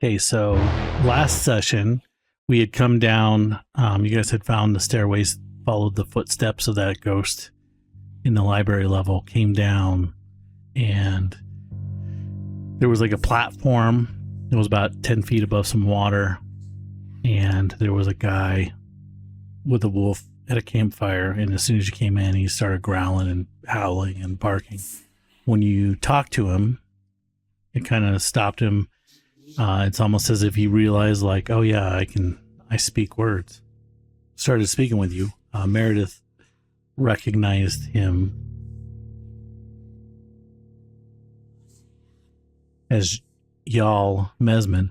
Okay, so last session we had come down. You guys had found the stairways, followed the footsteps of that ghost in the library level, came down, and there was like a platform. It was about 10 feet above some water, and there was a guy with a wolf at a campfire, and as soon as you came in, he started growling and howling and barking. When you talked to him, it kind of stopped him. It's almost as if he realized, like, oh yeah, I speak words. Started speaking with you. Meredith recognized him as Yal Mesman,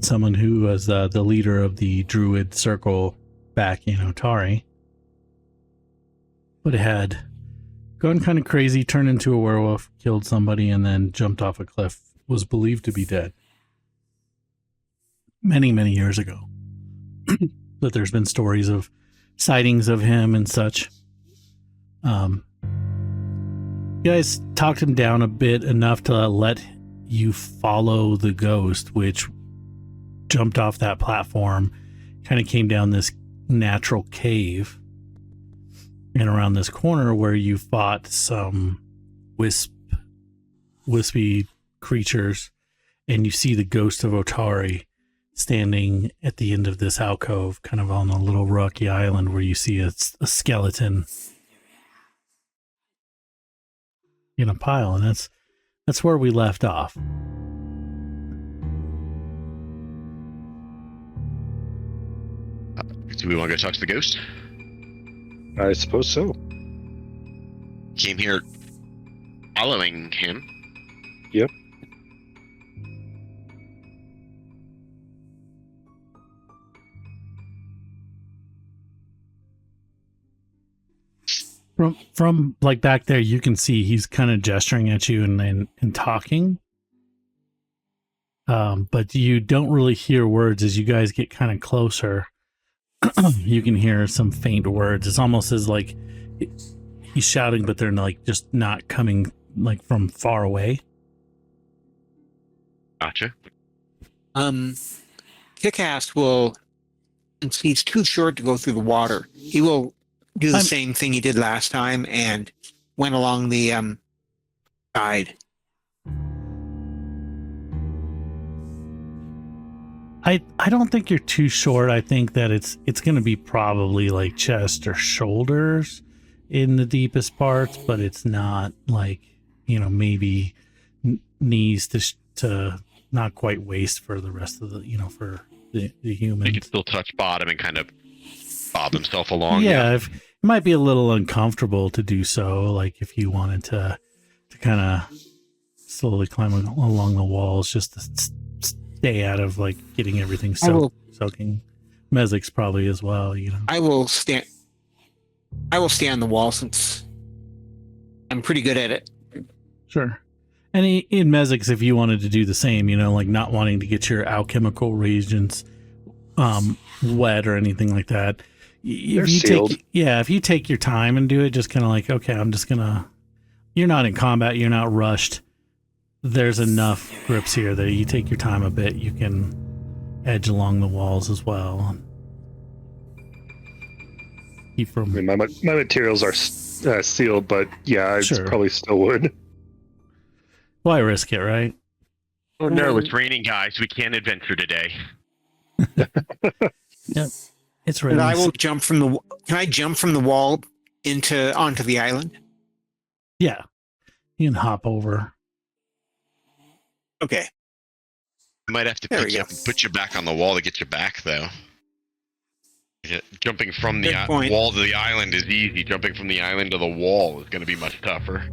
someone who was the leader of the Druid Circle back in Otari, but had gone kind of crazy, turned into a werewolf, killed somebody, and then jumped off a cliff. Was believed to be dead many, many years ago. But there's been stories of sightings of him and such. You guys talked him down a bit, enough to let you follow the ghost, which jumped off that platform, kind of came down this natural cave and around this corner where you fought some wispy creatures, and you see the ghost of Otari standing at the end of this alcove, kind of on a little rocky island where you see a skeleton in a pile, and that's where we left off. Do we want to go talk to the ghost? I suppose so. Came here following him. Yep. From like back there, you can see he's kind of gesturing at you and talking. But you don't really hear words. As you guys get kind of closer, you can hear some faint words. It's almost as like he's shouting, but they're like just not coming like from far away. Gotcha. Kickass will, since he's too short to go through the water, he will do the same thing he did last time and went along the side. I don't think you're too short. I think that it's going to be probably like chest or shoulders in the deepest parts, but it's not like, maybe knees to not quite waist for the rest of the, for the human. He can still touch bottom and kind of bob himself along. Yeah, it might be a little uncomfortable to do so, like if you wanted to kind of slowly climb along the walls just to stay out of like getting everything soaking. Mezik's probably as well, I will stand on the wall since I'm pretty good at it. Sure. And in Mezik's, if you wanted to do the same, like not wanting to get your alchemical reagents wet or anything like that. If you take your time and do it, just kind of like, okay, you're not in combat, you're not rushed. There's enough grips here that you take your time a bit, you can edge along the walls as well. My materials are sealed, but yeah, I probably still would. Why risk it, right? Oh no, it's raining, guys. We can't adventure today. Yep. It's raining. And I will jump from the. Can I jump from the wall onto the island? Yeah, you can hop over. Okay. I might have to pick you up and put you back on the wall to get you back, though. Jumping from the wall to the island is easy. Jumping from the island to the wall is going to be much tougher.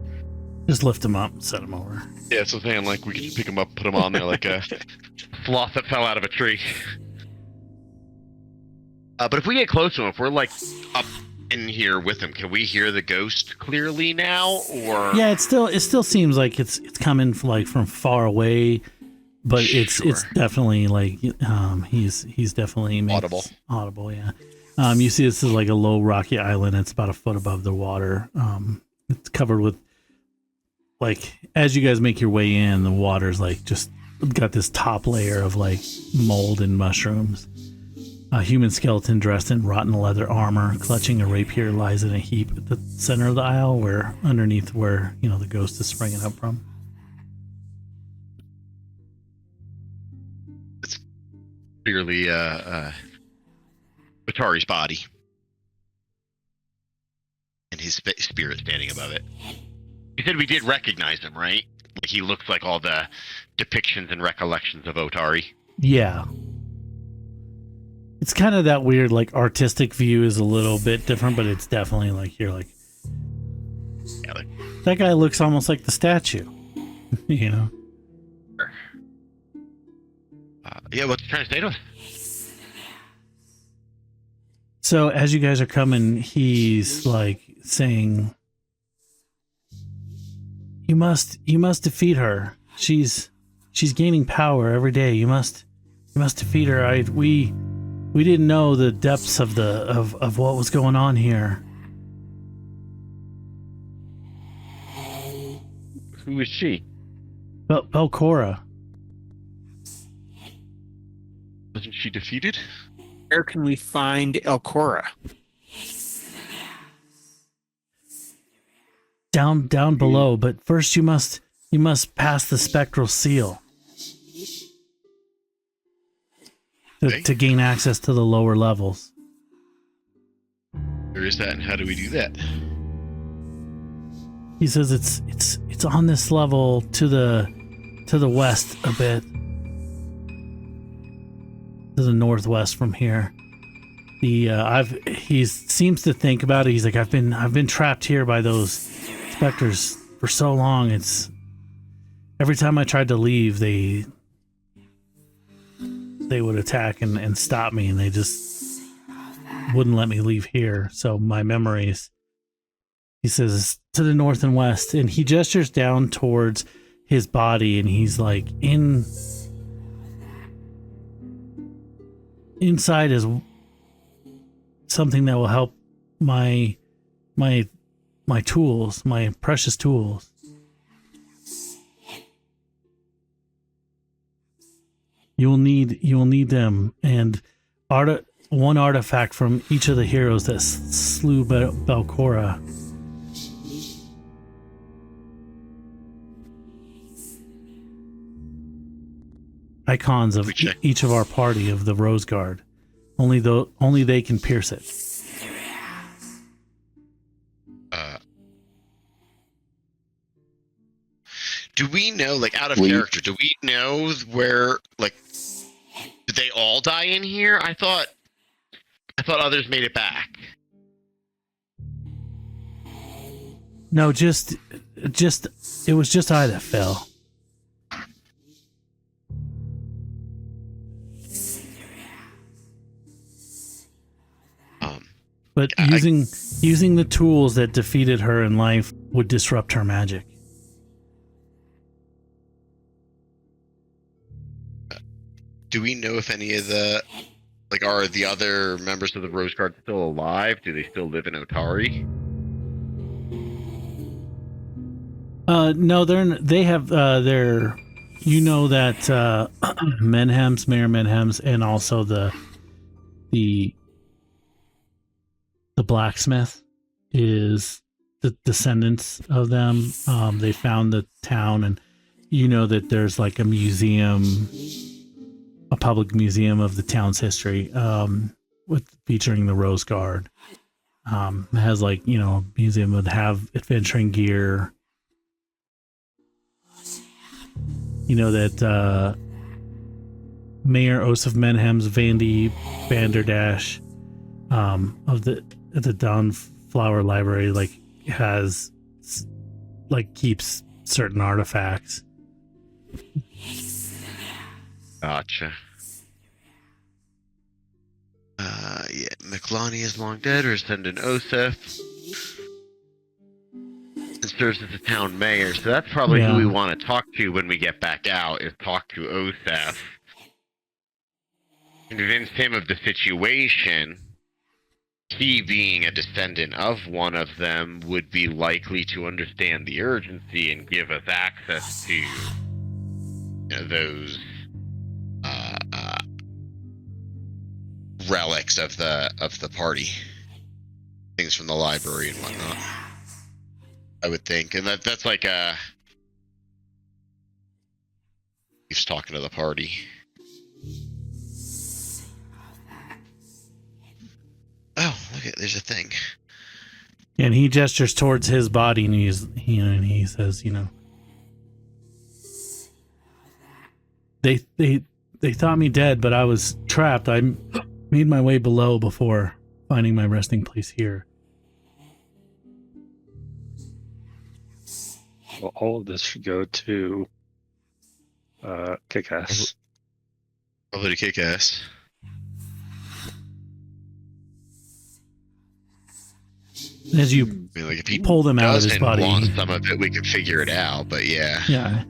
Just lift him up and set him over. Yeah, so saying like we can just pick him up, put him on there like a sloth that fell out of a tree. But if we get close to him, if we're like up in here with him, can we hear the ghost clearly now? Or yeah, it still seems like it's coming from far away, but it's definitely like he's definitely audible. Yeah. You see, this is like a low rocky island. It's about a foot above the water. It's covered with, like, as you guys make your way in, the water's like just got this top layer of like mold and mushrooms. A human skeleton dressed in rotten leather armor, clutching a rapier, lies in a heap at the center of the aisle, where underneath where the ghost is springing up from. It's clearly Otari's body, and his spirit standing above it. You said we did recognize him, right? Like he looks like all the depictions and recollections of Otari. Yeah. It's kind of that weird, like, artistic view is a little bit different, but it's definitely like, you're like, yeah, like that guy looks almost like the statue, you know? Yeah, what's he trying to say to us? So as you guys are coming, he's like saying, you must defeat her. She's gaining power every day. You must defeat her. We didn't know the depths of what was going on here. Who is she? Belcora. Wasn't she defeated? Where can we find Elcora? Down below, but first you must pass the spectral seal to gain access to the lower levels. Where is that, and how do we do that? He says it's on this level to the west a bit, to the northwest from here. He seems to think about it. He's like, I've been trapped here by those specters for so long. It's every time I tried to leave, they would attack and stop me, and they just wouldn't let me leave here. So my memories, he says, to the north and west, and he gestures down towards his body, and he's like, inside is something that will help my tools, my precious tools. You will need them, and one artifact from each of the heroes that slew Belcora. Icons of each of our party of the Rose Guard. Only they can pierce it. Do we know, like, out of character, do we know where, like, did they all die in here? I thought others made it back. No, it was just I that fell. But using the tools that defeated her in life would disrupt her magic. Do we know if any of are the other members of the Rose Guard still alive? Do they still live in Otari? No, they have their, that Mayor Menhems, and also the blacksmith is the descendants of them. They found the town, and that there's like a museum, a public museum of the town's history, featuring the Rose Guard. It has a museum that have adventuring gear. That Mayor Osif Menhems Vandy Vanderdash of the Dawnflower Library has keeps certain artifacts. Gotcha. Yeah, McLani is long dead. Rescinded Osef and serves as the town mayor. So that's probably who we want to talk to when we get back out. Is talk to Osef, convince him of the situation. He, being a descendant of one of them, would be likely to understand the urgency and give us access to those relics of the party, things from the library and whatnot. I would think, and that's like he's talking to the party. Oh, look at there's a thing. And he gestures towards his body, and he says, they thought me dead, but I was trapped. I made my way below before finding my resting place here. Well, all of this should go to Kick-Ass. Probably to Kick-Ass. As you if he pull them out of his body, want some of it, we can figure it out. But yeah,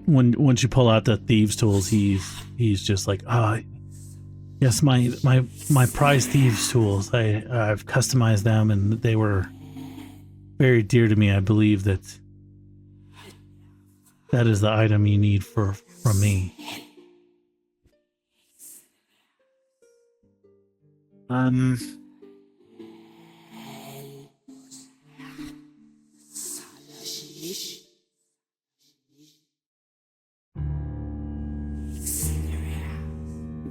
once you pull out the thieves' tools, he's just like, yes, my prized thieves' tools. I've customized them, and they were very dear to me. I believe that is the item you need from me.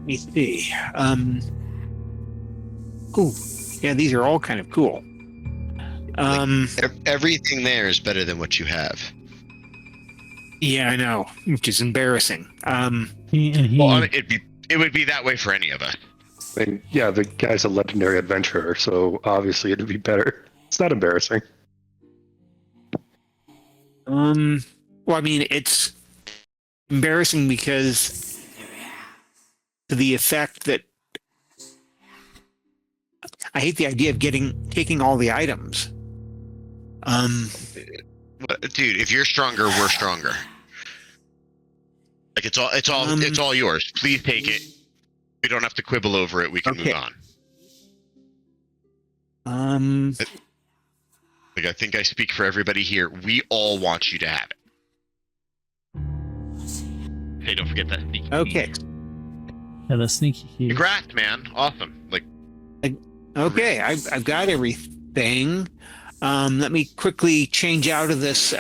Let me see. Oh, yeah, these are all kind of cool. everything there is better than what you have. Yeah, I know, which is embarrassing. It would be that way for any of us. I mean, yeah, the guy's a legendary adventurer, so obviously it'd be better. It's not embarrassing. Well, I mean, it's embarrassing because to the effect that I hate the idea of taking all the items. Dude, if you're stronger, we're stronger. Like it's all yours. Please take it. We don't have to quibble over it. We can move on. Like I think I speak for everybody here. We all want you to have it. Hey, don't forget that sneaky. Okay. Yeah, the sneaky key. Congrats, man! Awesome. Like. Okay, I've got everything. Let me quickly change out of this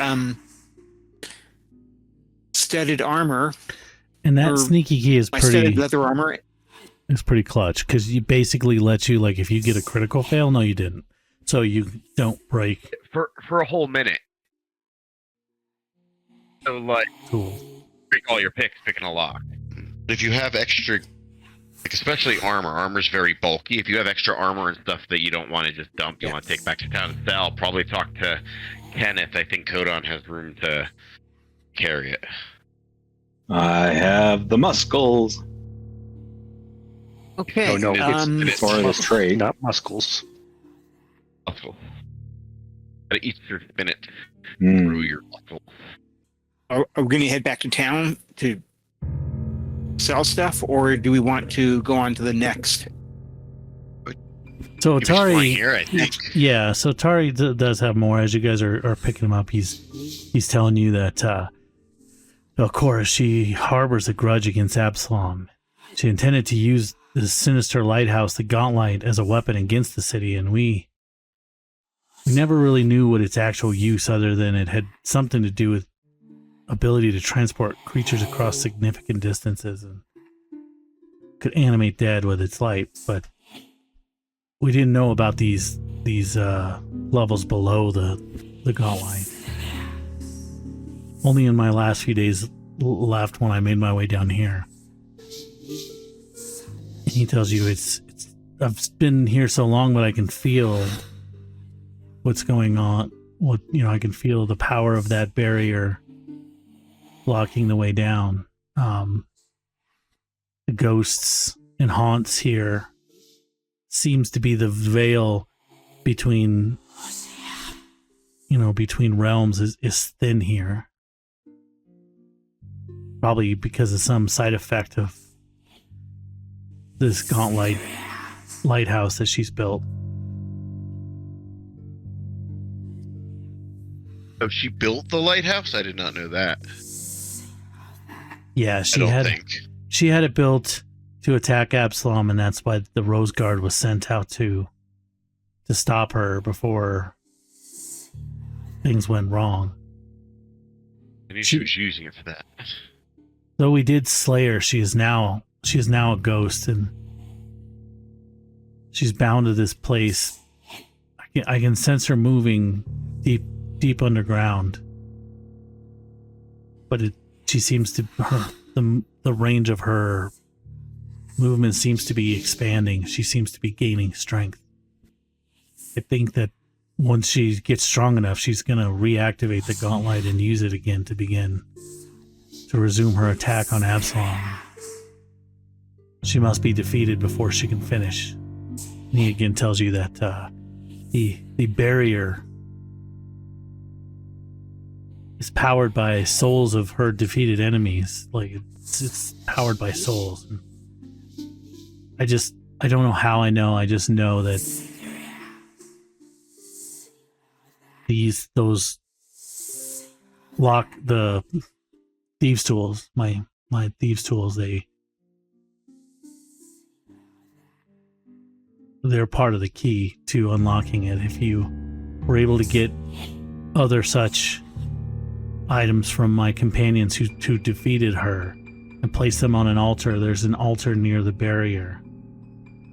studded armor. And that sneaky key is my pretty studded leather armor. It's pretty clutch because you basically let you, like, if you get a critical fail, no, you didn't. So you don't break for a whole minute. So like, cool. Break all your picks picking a lock. If you have extra, like especially armor's very bulky. If you have extra armor and stuff that you don't want to just dump, you want to take back to town and sell, probably talk to Kenneth. I think Codon has room to carry it. I have the muscles. Okay. Oh, no, it's part of this trade. Not muscles. Muscle. Gotta eat your spinach through your muscle. Are we going to head back to town to sell stuff, or do we want to go on to the next? So Otari, here, I think. Yeah. So Otari does have more. As you guys are picking him up, he's telling you that, of course, she harbors a grudge against Absalom. She intended to use the sinister lighthouse, the Gauntlet, as a weapon against the city, and we never really knew what its actual use, other than it had something to do with ability to transport creatures across significant distances and could animate dead with its light. But we didn't know about these levels below the Gauntlet. Only in my last few days left when I made my way down here. And he tells you I've been here so long, but I can feel what's going on. I can feel the power of that barrier blocking the way down. The ghosts and haunts here seems to be the veil between realms is thin here. Probably because of some side effect of this Gauntlet lighthouse that she's built. Oh, she built the lighthouse? I did not know that. Yeah, I don't think. she had it built to attack Absalom, and that's why the Rose Guard was sent out to stop her before things went wrong. Maybe she was using it for that. Though we did slay her, she is now a ghost, and she's bound to this place. I can sense her moving deep underground, but she seems to the range of her movement seems to be expanding. She seems to be gaining strength. I think that once she gets strong enough, she's going to reactivate the gauntlet and use it again to resume her attack on Absalom. She must be defeated before she can finish. And he again tells you that the barrier is powered by souls of her defeated enemies. Like it's powered by souls. I don't know how I know. I just know that those lock the thieves' tools. My thieves' tools. They're part of the key to unlocking it. If you were able to get other such items from my companions who defeated her and place them on an altar, there's an altar near the barrier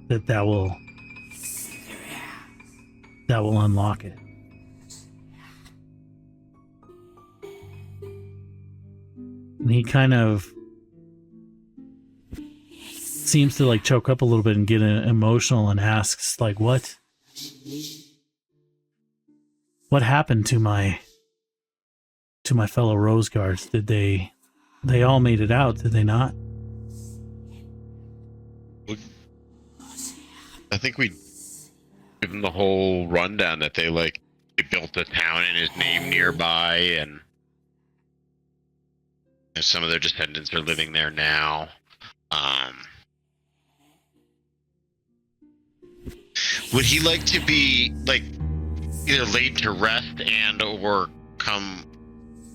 that will unlock it. And he kind of seems to like choke up a little bit and get emotional and asks like, what happened to my fellow Rose Guards? Did they all made it out, did they not? I think we give them the whole rundown that they built a town in his name nearby, and some of their descendants are living there now. Would he like to be either laid to rest and or come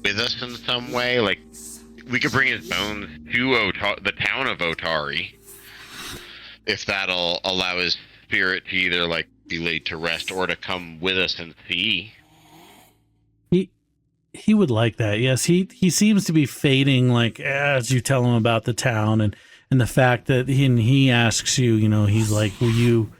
with us in some way? Like, we could bring his bones to the town of Otari, if that'll allow his spirit to either be laid to rest or to come with us and see. He would like that. Yes, he seems to be fading as you tell him about the town and the fact that he asks you, he's like, will you?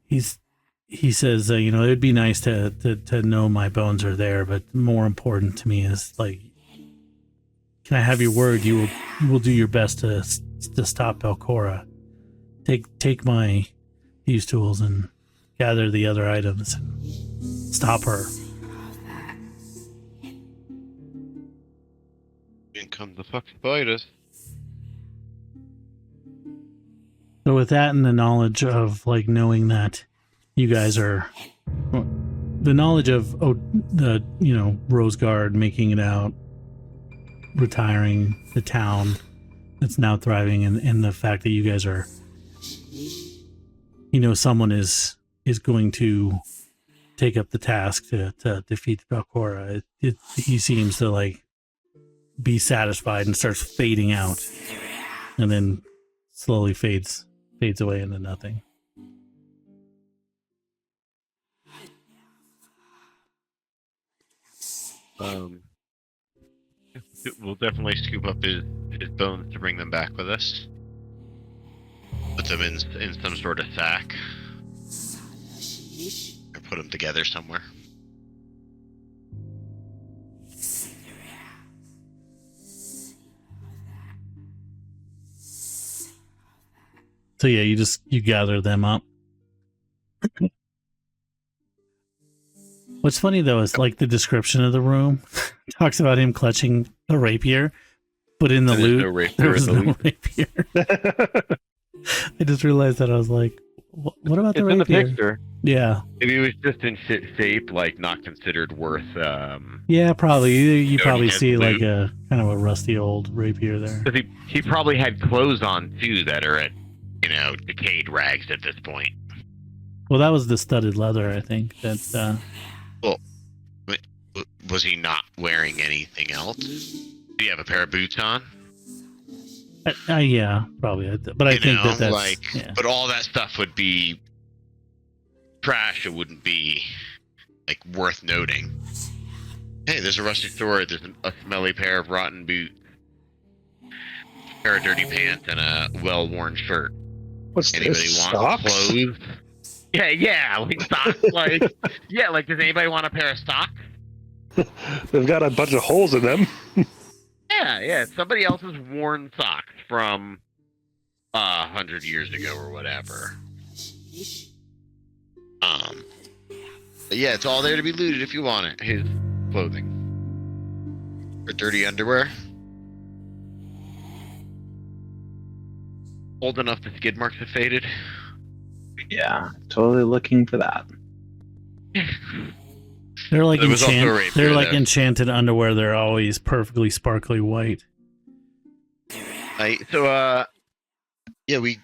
He says, it'd be nice to know my bones are there, but more important to me is can I have your word you will do your best to stop Belcora? Take my these tools and gather the other items and stop her. And come the fuck fight us. So with that and the knowledge of knowing that you guys are, the knowledge of the Rose Guard making it out, retiring, the town that's now thriving, and the fact that you guys are, someone is going to take up the task to defeat Belcora. He seems to be satisfied and starts fading out, and then slowly fades away into nothing. We'll definitely scoop up his bones to bring them back with us. Put them in some sort of sack, or put them together somewhere. So yeah, you gather them up. What's funny though is the description of the room talks about him clutching a rapier, but in the loot there was no rapier. I just realized that. I was like, what about the rapier? It's in the picture. Yeah. Maybe it was just in shape, not considered worth. Yeah, probably. You probably see a kind of a rusty old rapier there. He probably had clothes on too that are at decayed rags at this point. Well, that was the studded leather, I think. That. Well, was he not wearing anything else? Do you have a pair of boots on? Yeah, probably. But I think that's like, yeah. but all that stuff would be trash. It wouldn't be like worth noting. Hey, there's a rusty sword. There's a smelly pair of rotten boots, a pair of dirty pants, and a well-worn shirt. What's Anybody this? want Socks? clothes? Yeah, like socks. Like, yeah, like does anybody want a pair of socks? They've got a bunch of holes in them. Yeah, somebody else's worn socks from 100 years ago or whatever. But yeah, it's all there to be looted if you want it. His clothing or dirty underwear, old enough the skid marks have faded. Yeah, totally looking for that. They're like There was also a rape they're here, like though. enchanted underwear. They're always perfectly sparkly white. So yeah, we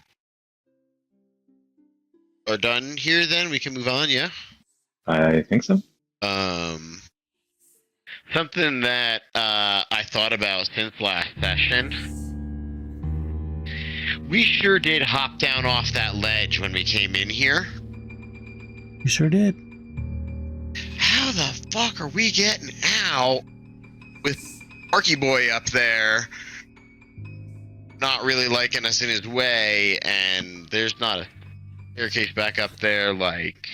are done here. Then we can move on. Yeah. I think so. Something that I thought about since last session. We sure did hop down off that ledge when we came in here. You sure did. How the fuck are we getting out with Marky Boy up there not really liking us in his way, and there's not a staircase back up there, like...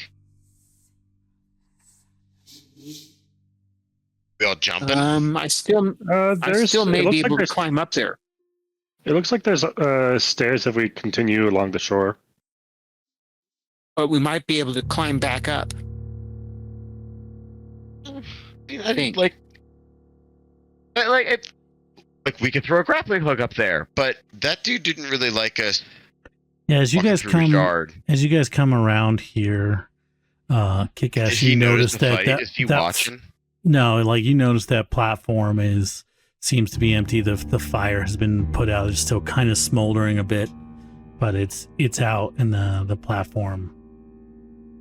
We all jumping? I still may be able to climb up there. It looks like there's stairs if we continue along the shore. But we might be able to climb back up. I think like we could throw a grappling hook up there, but that dude didn't really like us. Yeah, as you guys come around here, Kick-Ass, you notice that is he watching? No, like you notice that platform seems to be empty. The fire has been put out. It's still kind of smoldering a bit, but it's out, and the platform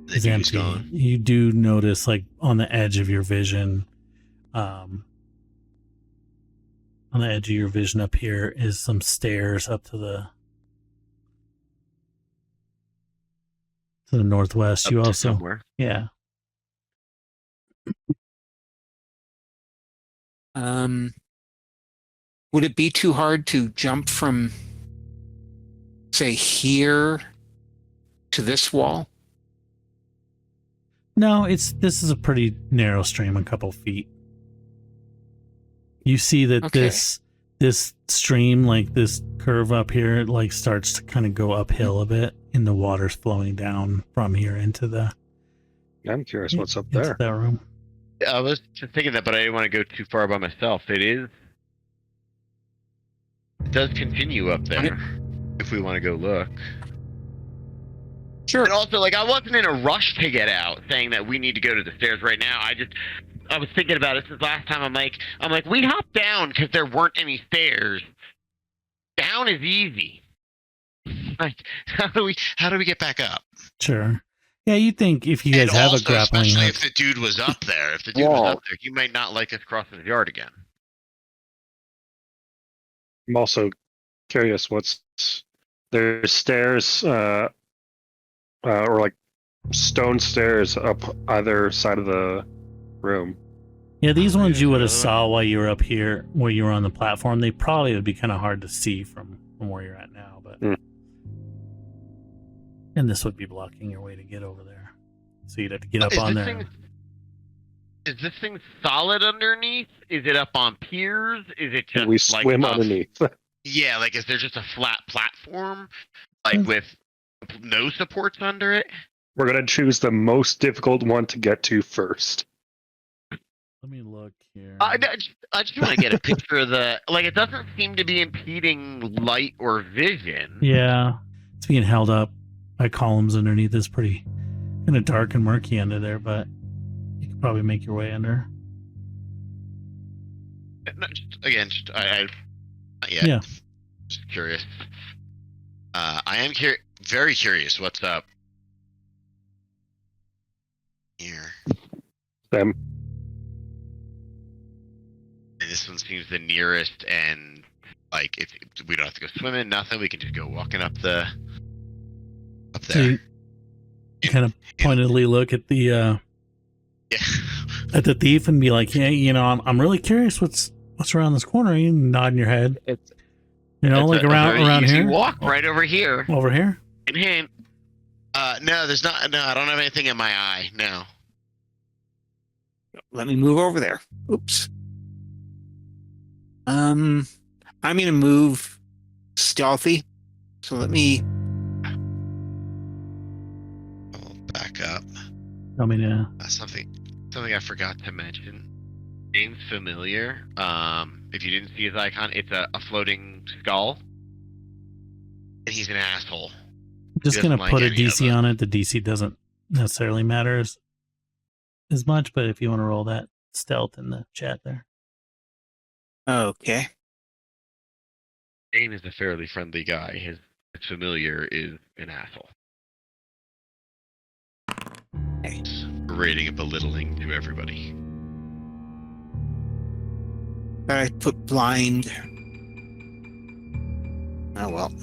is empty. You do notice, like on the edge of your vision, on the edge of your vision up here is some stairs up to the northwest. Up You to also, somewhere. yeah. Would it be too hard to jump from, say, here to this wall? No, this is a pretty narrow stream, a couple feet. You see that this stream, like this curve up here, it like starts to kind of go uphill a bit, and the water's flowing down from here into the. I'm curious what's up there. That room. I was just thinking that, but I didn't want to go too far by myself. It does continue up there if we want to go look. Sure. And also, like, I wasn't in a rush to get out, saying that we need to go to the stairs right now. I was thinking about it since last time. I'm like, we hopped down because there weren't any stairs. Down is easy. Like, how do we get back up? Sure. Yeah, you think if you guys have a grappling hook, especially if the dude was up there, he might not like us crossing the yard again. I'm also curious there's stairs or like stone stairs up either side of the room. Yeah, these ones you would have saw while you were up here, where you were on the platform. They probably would be kind of hard to see from where you're at now, but and this would be blocking your way to get over there, so you'd have to get up on there. Is this thing solid underneath? Is it up on piers? Is it just we swim underneath? Yeah, like is there just a flat platform, like with no supports under it? We're gonna choose the most difficult one to get to first. Let me look here. I just want to get a picture of the... Like, it doesn't seem to be impeding light or vision. Yeah. It's being held up by columns underneath. It's pretty kind of dark and murky under there, but you could probably make your way under. No, I not yet. Yeah. Just curious. I am very curious what's up here. Them. And this one seems the nearest and Like, if we don't have to go swimming, nothing. We can just go walking up there. So you kind of pointedly look at the yeah. at the thief and be like, "Yeah, you know, I'm really curious what's around this corner." You nodding your head. It's You know, like around easy here. Walk right over here. Over here. In hand. No, there's not. No, I don't have anything in my eye. No. Let me move over there. Oops. I'm gonna move stealthy. So let me. I'll back up. I mean, yeah. Something I forgot to mention. Name's familiar. If you didn't see his icon, it's a floating skull, and he's an asshole. I'm just gonna put a DC on it. The DC doesn't necessarily matter as much, but if you want to roll that stealth in the chat there. Okay. Dane is a fairly friendly guy. His familiar is an asshole. Okay. Rating and belittling to everybody. I put blind. Oh well.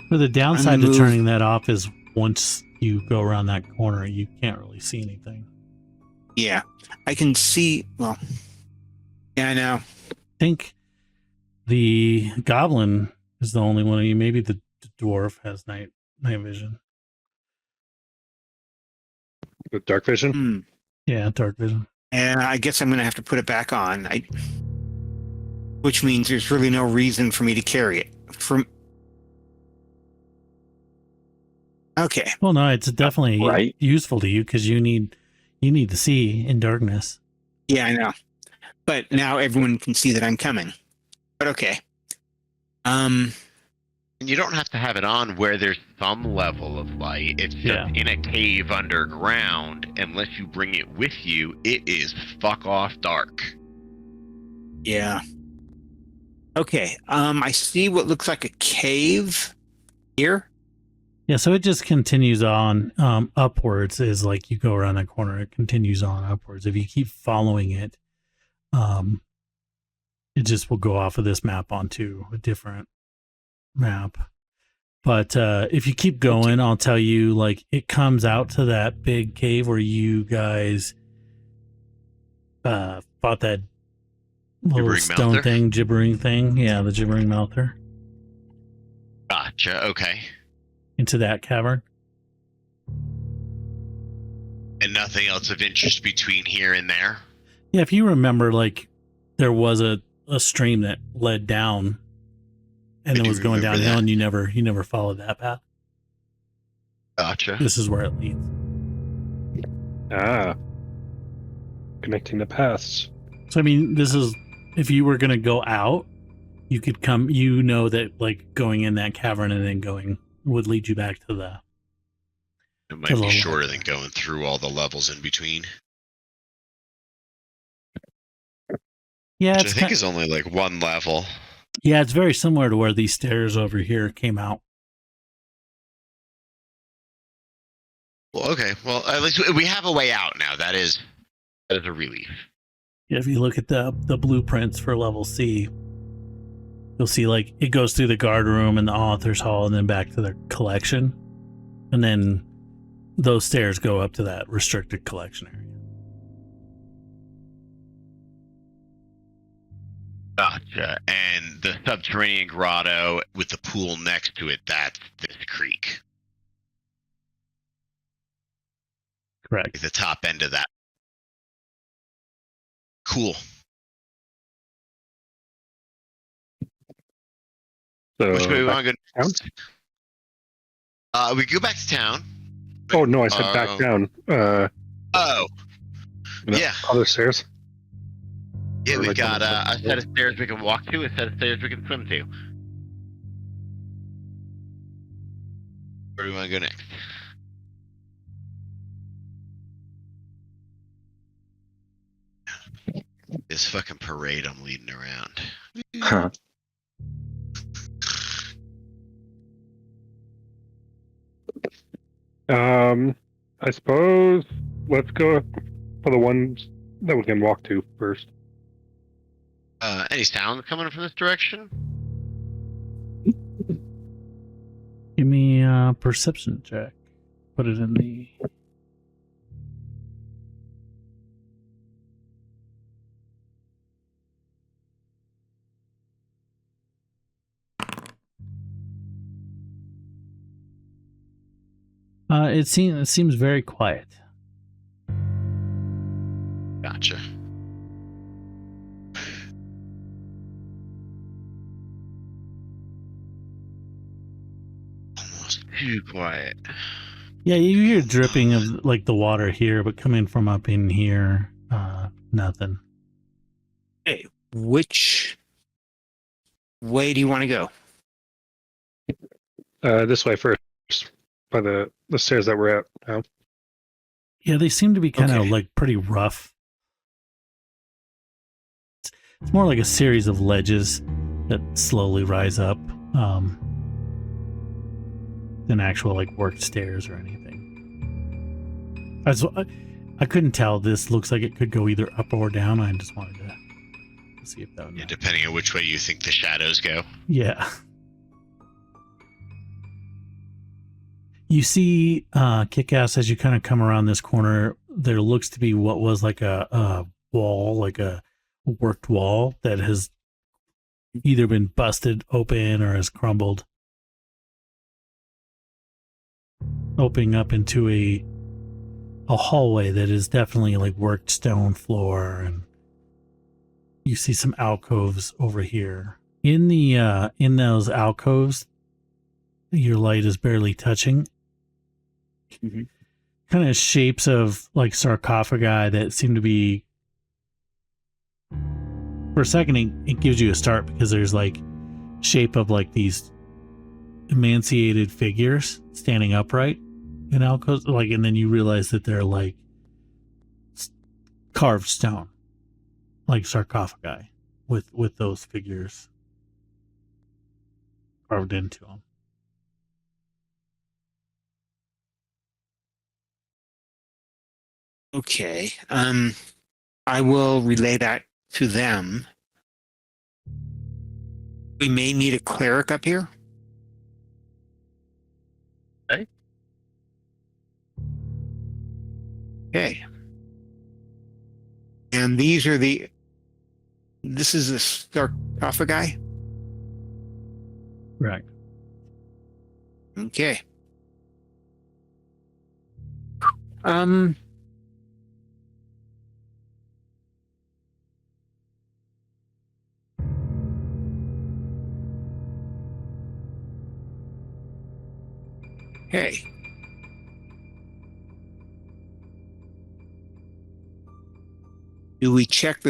For the downside to move. turning that off is once you go around that corner, you can't really see anything. Yeah, I can see. Well, yeah, I know. I think the goblin is the only one of you. Maybe the dwarf has night vision. With dark vision? Hmm. Yeah, dark vision. And I guess I'm going to have to put it back on. Which means there's really no reason for me to carry it. Okay. Well, no, it's definitely Right. useful to you because you need to see in darkness. Yeah, I know. But now everyone can see that I'm coming. But okay. And you don't have to have it on where there's some level of light. It's just in a cave underground. Unless you bring it with you, it is fuck off dark. Yeah. Okay. I see what looks like a cave here. Yeah, so it just continues on upwards. Is like you go around that corner, it continues on upwards. If you keep following it, it just will go off of this map onto a different map. But if you keep going, I'll tell you, like, it comes out to that big cave where you guys fought that little Gibbering stone mouther? thing, gibbering thing. Yeah, the gibbering mouther. Gotcha. Okay. Into that cavern. And nothing else of interest between here and there? Yeah, if you remember, like, there was a stream that led down and it was going downhill, and you never followed that path. Gotcha. This is where it leads. Ah. Connecting the paths. So, I mean, this is, if you were going to go out, you could come, you know that, like, going in that cavern and then going would lead you back to the... It might be shorter than going through all the levels in between. Yeah, Which I think is only like one level. Yeah, it's very similar to where these stairs over here came out. Well, okay. Well, at least we have a way out now. That is a relief. Yeah, if you look at the blueprints for level C, you'll see, like, it goes through the guard room and the author's hall and then back to the collection. And then those stairs go up to that restricted collection area. Gotcha. And the subterranean grotto with the pool next to it, that's this creek. Correct. The top end of that. Cool. So, which way we want to go? Town? We go back to town. Oh, no, I said back down. Oh. Yeah. Other stairs? Yeah, Or we like got on the a set of stairs we can walk to, a set of stairs we can swim to. Where do we want to go next? This fucking parade I'm leading around. Huh. I suppose let's go for the ones that we can walk to first. Any sound coming from this direction? Give me a perception check. Put it in the... It seems very quiet. Gotcha. Almost too quiet. Yeah, you hear dripping of like the water here, but coming from up in here, nothing. Okay, which way do you want to go? This way first, by the stairs that we're at now. Yeah, they seem to be kind of Okay. like pretty rough. It's more like a series of ledges that slowly rise up than actual like worked stairs or anything. I couldn't tell. This looks like it could go either up or down. I just wanted to see if that would Yeah, matter. depending on which way you think the shadows go. Yeah. You see Kick-Ass as you kind of come around this corner. There looks to be what was like a wall, like a worked wall that has either been busted open or has crumbled, opening up into a hallway that is definitely like worked stone floor, and you see some alcoves over here. In the in those alcoves, your light is barely touching. Mm-hmm. Kind of shapes of like sarcophagi that seem to be, for a second it gives you a start because there's like shape of like these emaciated figures standing upright in alcoves, like, and then you realize that they're like carved stone, like sarcophagi with those figures carved into them. Okay. I will relay that to them. We may need a cleric up here. Okay. Okay. And these are this is the sarcophagi. Right. Okay. Okay. Do we check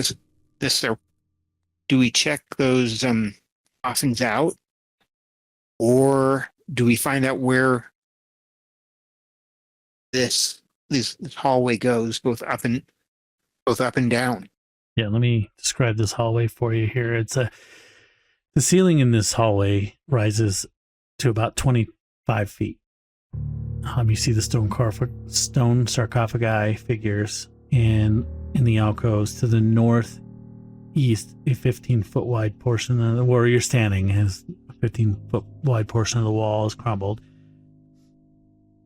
do we check those coffins out? Or do we find out where this hallway goes, both up and down? Yeah, let me describe this hallway for you here. The ceiling in this hallway rises to about 25 feet. You see the stone sarcophagi figures in the alcoves. To the northeast, a 15-foot wide portion of where you're standing has a 15-foot wide portion of the wall is crumbled.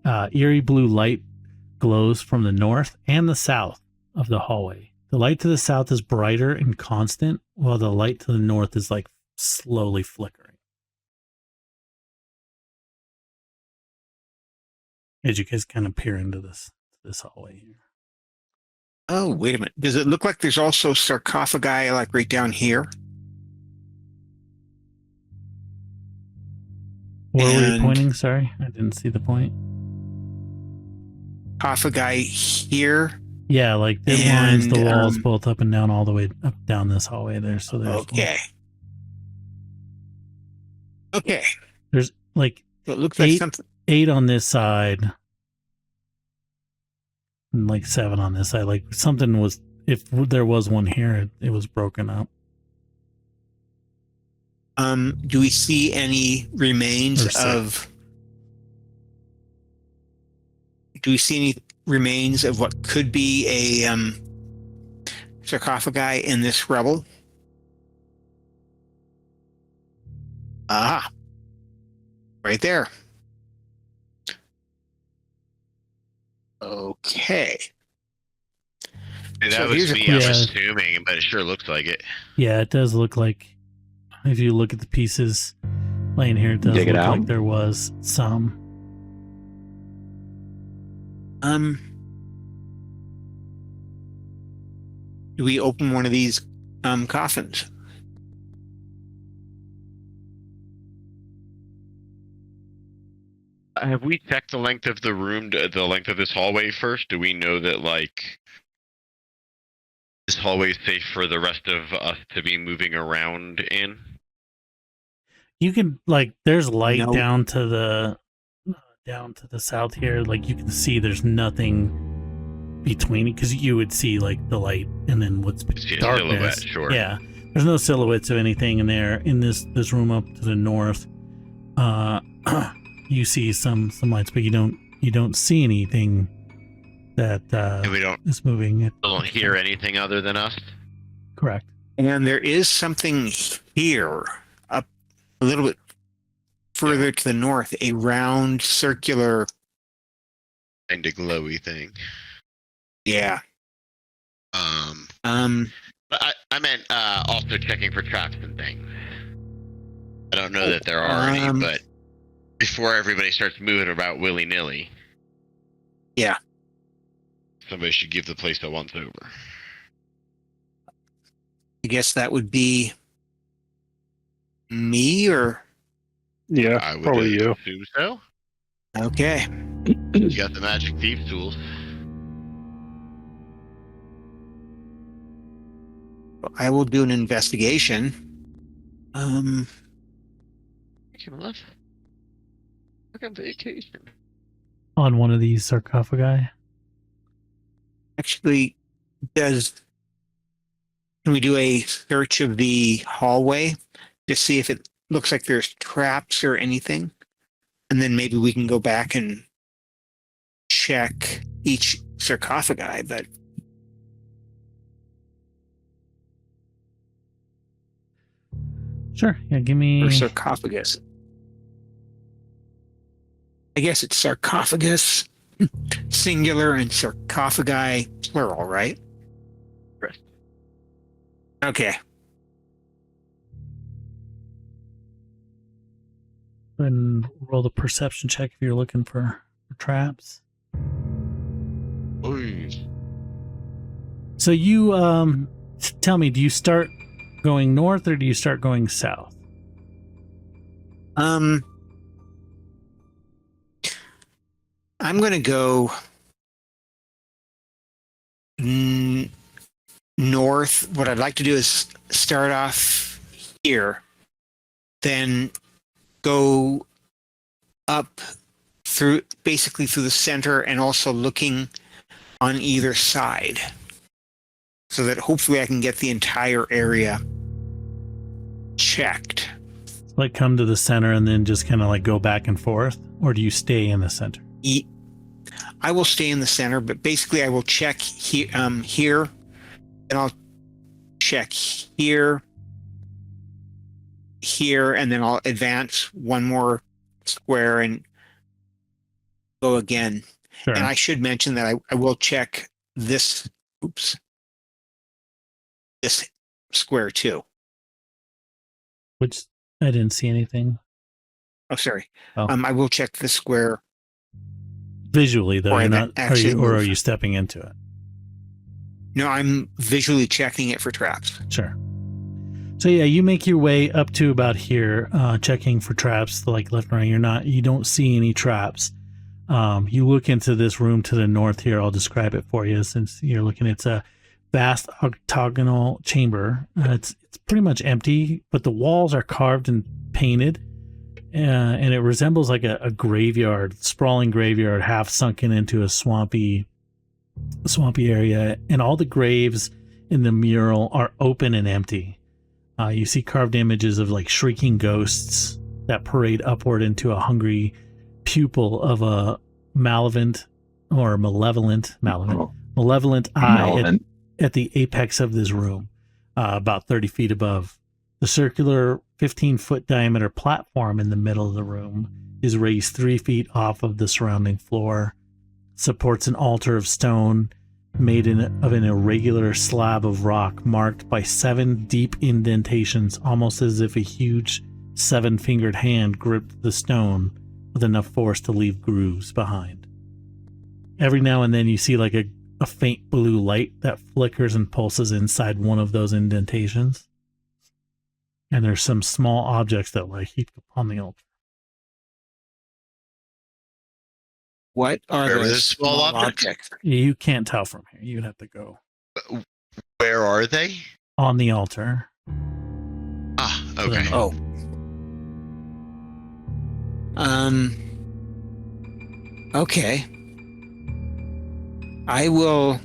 Eerie blue light glows from the north and the south of the hallway. The light to the south is brighter and constant, while the light to the north is like slowly flickering. As you guys kind of peer into this hallway here. Oh, wait a minute. Does it look like there's also sarcophagi like right down here? Where were you And- pointing? Sorry, I didn't see the point. Sarcophagi here? Yeah, like it lines the And, walls both up and down, all the way up down this hallway there. So there's Okay. Okay. there's like So it looks like Eight. something. 8 on this side and like 7 on this side. Like something was, if there was one here, it was broken up. Do we see any remains Or six. of? Do we see any remains of what could be a sarcophagi in this rubble? Ah, right there. Okay. That So was here's a me, I'm question. assuming, but it sure looks like it. Yeah, it does look like, if you look at the pieces laying here, it does Dig it look out? like there was some. Do we open one of these coffins? Have we checked the length of the room, the length of this hallway first? Do we know that, like, this hallway is safe for the rest of us to be moving around in? You can, like, there's light No. down to the south here. Like, you can see there's nothing between it, because you would see, like, the light and then what's See a darkness. silhouette, sure. Yeah, there's no silhouettes of anything in there. In this room up to the north, you see some lights, but you don't see anything that And we is moving. don't hear anything other than us? Correct. And there is something here, up a little bit further to the north, a round circular. Kind of glowy thing. Yeah. But I meant also checking for traps and things. I don't know that there are any, but before everybody starts moving about willy-nilly. Yeah. Somebody should give the place a once-over. I guess that would be me, or Yeah, I would probably you. assume so. okay. You got the magic thief tools. I will do an investigation. Let's look on vacation. On one of these sarcophagi. Actually, can we do a search of the hallway to see if it looks like there's traps or anything? And then maybe we can go back and check each sarcophagi, but Sure. Yeah, give me. or sarcophagus. I guess it's sarcophagus singular and sarcophagi plural, right? Correct. Okay. And roll the perception check if you're looking for traps. Ooh. So you tell me, do you start going north or do you start going south? I'm going to go north. What I'd like to do is start off here, then go up through basically through the center and also looking on either side so that hopefully I can get the entire area checked. Like come to the center and then just kind of like go back and forth, or do you stay in the center? I will stay in the center, but basically I will check here, and I'll check here, and then I'll advance one more square and go again. Sure. And I should mention that I will check this, this square too. Which I didn't see anything. Oh, sorry. Oh. I will check this square. Visually, though, Or you're I not, actually or are move. you stepping into it? No, I'm visually checking it for traps. Sure. So yeah, you make your way up to about here, checking for traps, like left and right. You don't see any traps. You look into this room to the north here. I'll describe it for you since you're looking. It's a vast octagonal chamber. It's pretty much empty, but the walls are carved and painted, and it resembles like a graveyard, sprawling graveyard, half sunken into a swampy area. And all the graves in the mural are open and empty. You see carved images of like shrieking ghosts that parade upward into a hungry pupil of a malevolent eye at the apex of this room, about 30 feet above The circular 15-foot diameter platform in the middle of the room is raised 3 feet off of the surrounding floor, supports an altar of stone made of an irregular slab of rock marked by 7 deep indentations, almost as if a huge 7-fingered hand gripped the stone with enough force to leave grooves behind. Every now and then you see like a faint blue light that flickers and pulses inside one of those indentations. And there's some small objects that lie heaped upon the altar. What are Where are those the small objects? You can't tell from here. You'd have to go Where are they? on the altar. Ah, okay. Oh. Okay. I will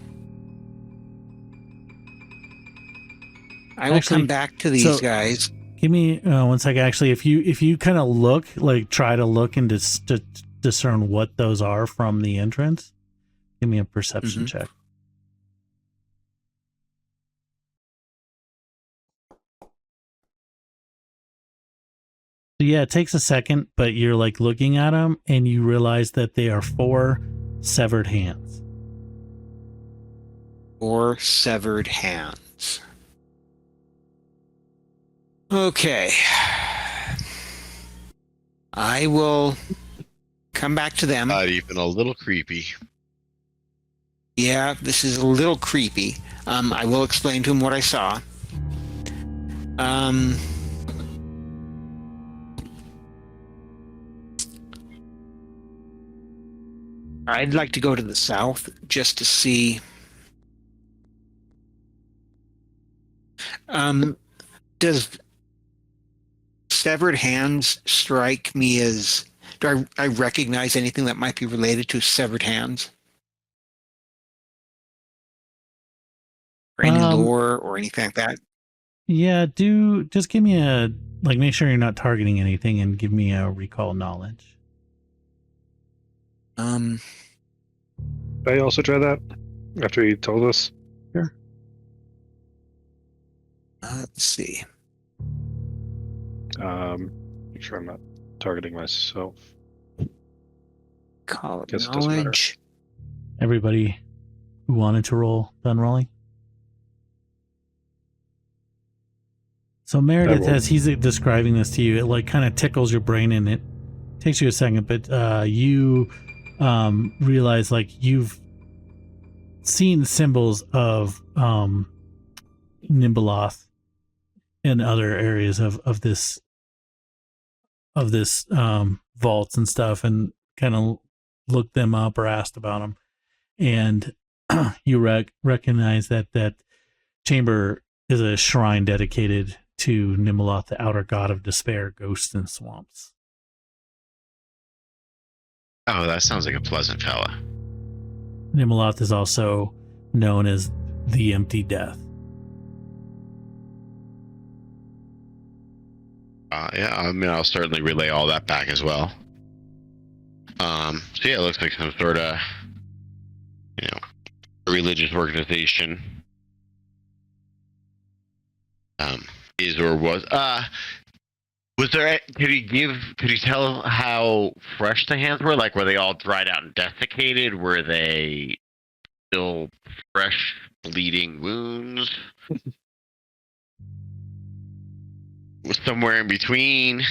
Actually, come back to these so- guys. Give me 1 second. Actually, if you kind of look, like try to look and discern what those are from the entrance, give me a perception check. So yeah, it takes a second, but you're like looking at them and you realize that they are 4 severed hands. 4 severed hands. Okay. I will come back to them. Not even a little creepy. Yeah, this is a little creepy. I will explain to him what I saw. I'd like to go to the south just to see. Does severed hands strike me as? Do I recognize anything that might be related to severed hands? Or any lore or anything like that? Yeah, just give me make sure you're not targeting anything and give me a recall knowledge. Did I also try that after he told us? Sure. Let's see. Make sure I'm not targeting myself. Call it Guess it doesn't matter. knowledge. Everybody who wanted to roll, done rolling? So Meredith, as he's describing this to you, it like kind of tickles your brain and it takes you a second, but you realize like you've seen symbols of Nimbaloth in other areas of this vaults and stuff, and kind of looked them up or asked about them, and you recognize that chamber is a shrine dedicated to Nimbaloth, the outer god of despair, ghosts, and swamps. Oh, that sounds like a pleasant fella. Nimbaloth is also known as the Empty Death. Yeah, I mean, I'll certainly relay all that back as well. So yeah, it looks like some sort of, religious organization. Is or was there? Could he tell how fresh the hands were? Like, were they all dried out and desiccated? Were they still fresh, bleeding wounds? Was somewhere in between?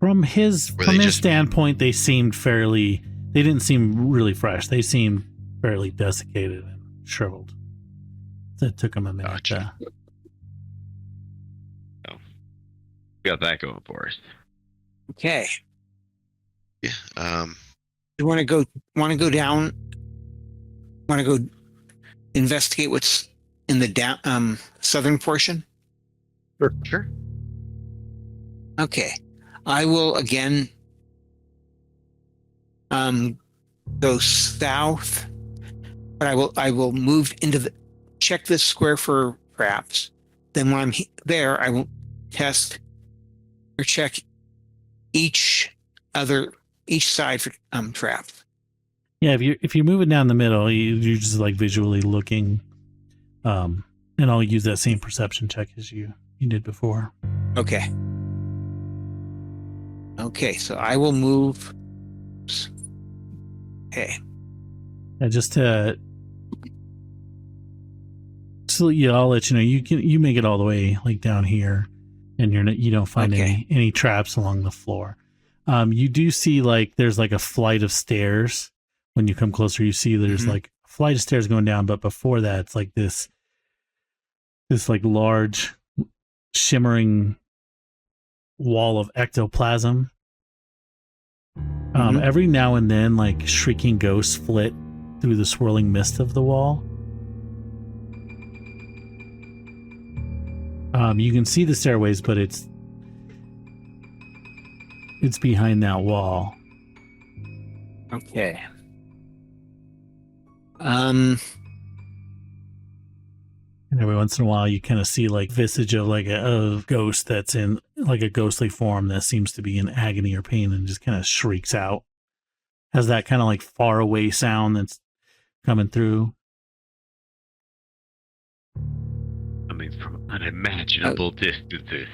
From his standpoint, they didn't seem really fresh. They seemed fairly desiccated and shriveled. So it took him a minute. Gotcha. We got that going for us. Okay. Yeah. You want to go down? Want to go investigate what's in the southern portion? Sure. Okay. I will again go south, but I will move into check this square for traps. Then when I'm there, I will test or check each side for traps. Yeah, if you're moving down the middle, you're just like visually looking And I'll use that same perception check as you did before. Okay. Okay, so I will move. Okay. Just to so yeah, I'll let you know. You make it all the way like down here, and you don't find any traps along the floor. You do see like there's like a flight of stairs. When you come closer, you see there's like a flight of stairs going down, but before that, it's like this like large shimmering wall of ectoplasm. Every now and then, like shrieking ghosts flit through the swirling mist of the wall. You can see the stairways, but it's behind that wall. Okay. And every once in a while, you kind of see like visage of like a ghost that's in like a ghostly form that seems to be in agony or pain and just kind of shrieks out. Has that kind of like far away sound that's coming through. Coming from unimaginable distances.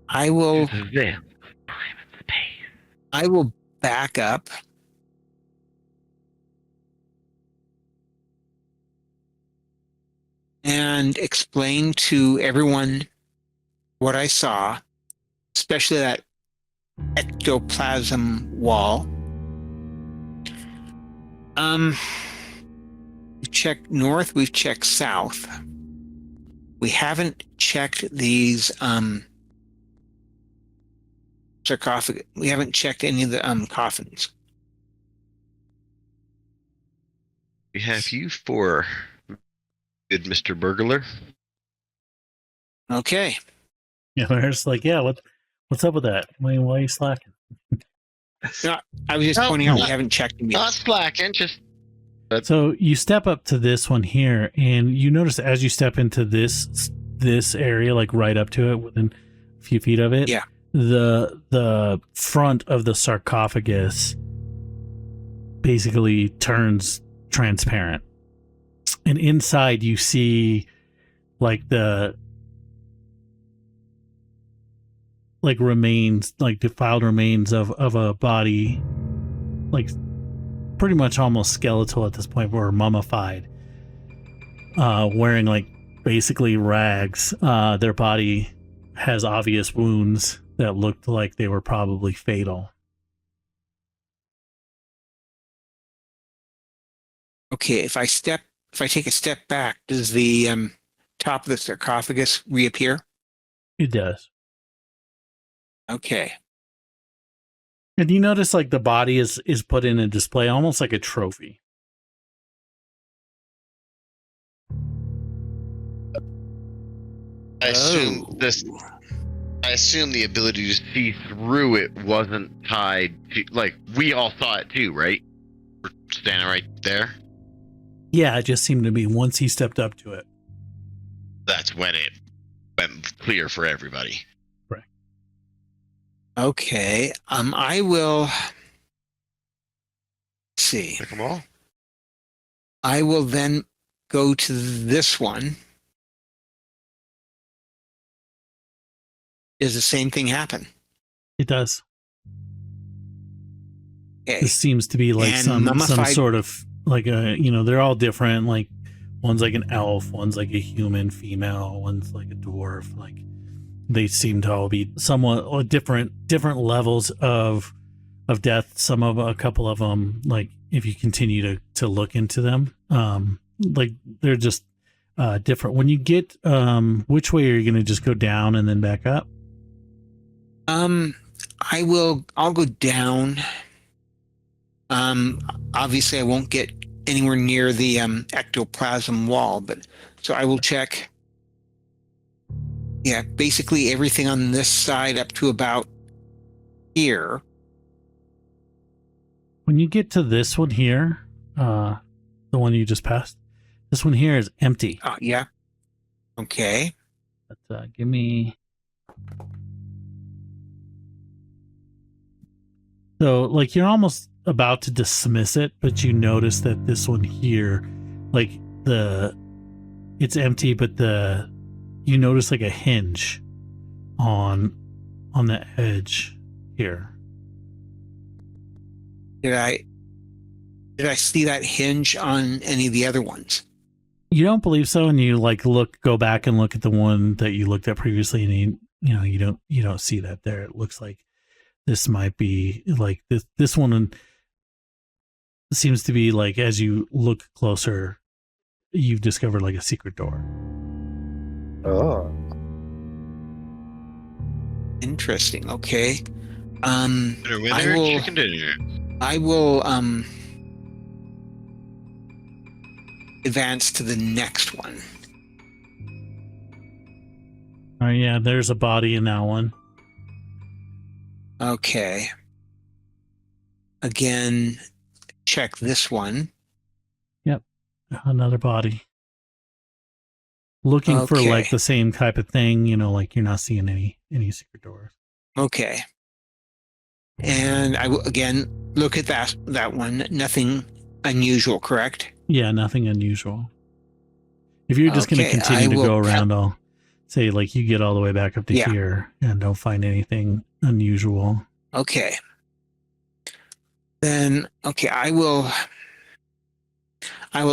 I will. To the veil of time and space. I will back up. And explain to everyone what I saw, especially that ectoplasm wall. We've checked north, we've checked south. We haven't checked these sarcophagus. We haven't checked any of the coffins. We have you for good Mr. Burglar. Okay. Yeah, they're just like, yeah, what's up with that? Why are you slacking? No, I was just pointing out we haven't checked them yet. Not slacking, just. So you step up to this one here, and you notice as you step into this area, like right up to it, within a few feet of it, yeah, the front of the sarcophagus basically turns transparent, and inside you see like the remains, like defiled remains of a body, like pretty much almost skeletal at this point, or mummified, wearing like basically rags. Their body has obvious wounds that looked like they were probably fatal. Okay, if I take a step back, does the top of the sarcophagus reappear? It does. Okay. And you notice like the body is put in a display almost like a trophy. I assume the ability to see through it wasn't tied to, like, we all saw it too, right? We're standing right there. Yeah, it just seemed to be once he stepped up to it. That's when it went clear for everybody. Right. Okay. I will see. Pick them all. I will then go to this one. Does the same thing happen? It does. Okay. This seems to be like some sort of like a, they're all different. Like one's like an elf, one's like a human female, one's like a dwarf. Like they seem to all be somewhat different levels of death. A couple of them, like if you continue to look into them, like they're just different. When you get, which way are you going to just go down and then back up? I'll go down. Obviously I won't get anywhere near the ectoplasm wall, but so I will check. Yeah, basically everything on this side up to about here. When you get to this one here, the one you just passed, this one here is empty. Oh, yeah. Okay. But, give me. So, like, you're almost about to dismiss it, but you notice that this one here, like, the it's empty, but you notice like a hinge on the edge here. Did I see that hinge on any of the other ones? You don't believe so, and you like go back and look at the one that you looked at previously, and you don't see that there. It looks like this might be like this one seems to be like, as you look closer, you've discovered like a secret door. Oh. Interesting. Okay. Chicken dinner. I will advance to the next one. Oh yeah, there's a body in that one. Okay. Again, check this one. Yep, another body. Looking for Okay. like the same type of thing, like you're not seeing any secret doors. Okay. And I will again look at that one. Nothing unusual, correct? Yeah, nothing unusual. If you're just going to Okay, continue I to will go around, I'll say like you get all the way back up to Yeah. here and don't find anything unusual. Okay. Then okay, I will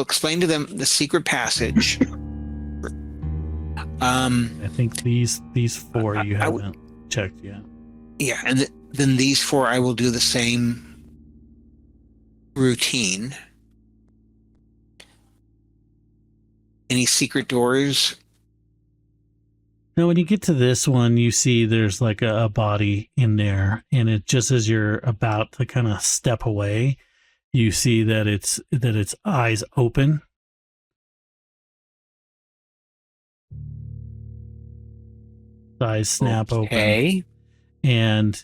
explain to them the secret passage. I think these four you I would- haven't checked yet. Yeah, and then these four I will do the same routine. Any secret doors? Now, when you get to this one, you see there's like a body in there, and it just as you're about to kind of step away, you see that its eyes open. The eyes snap open, Okay. and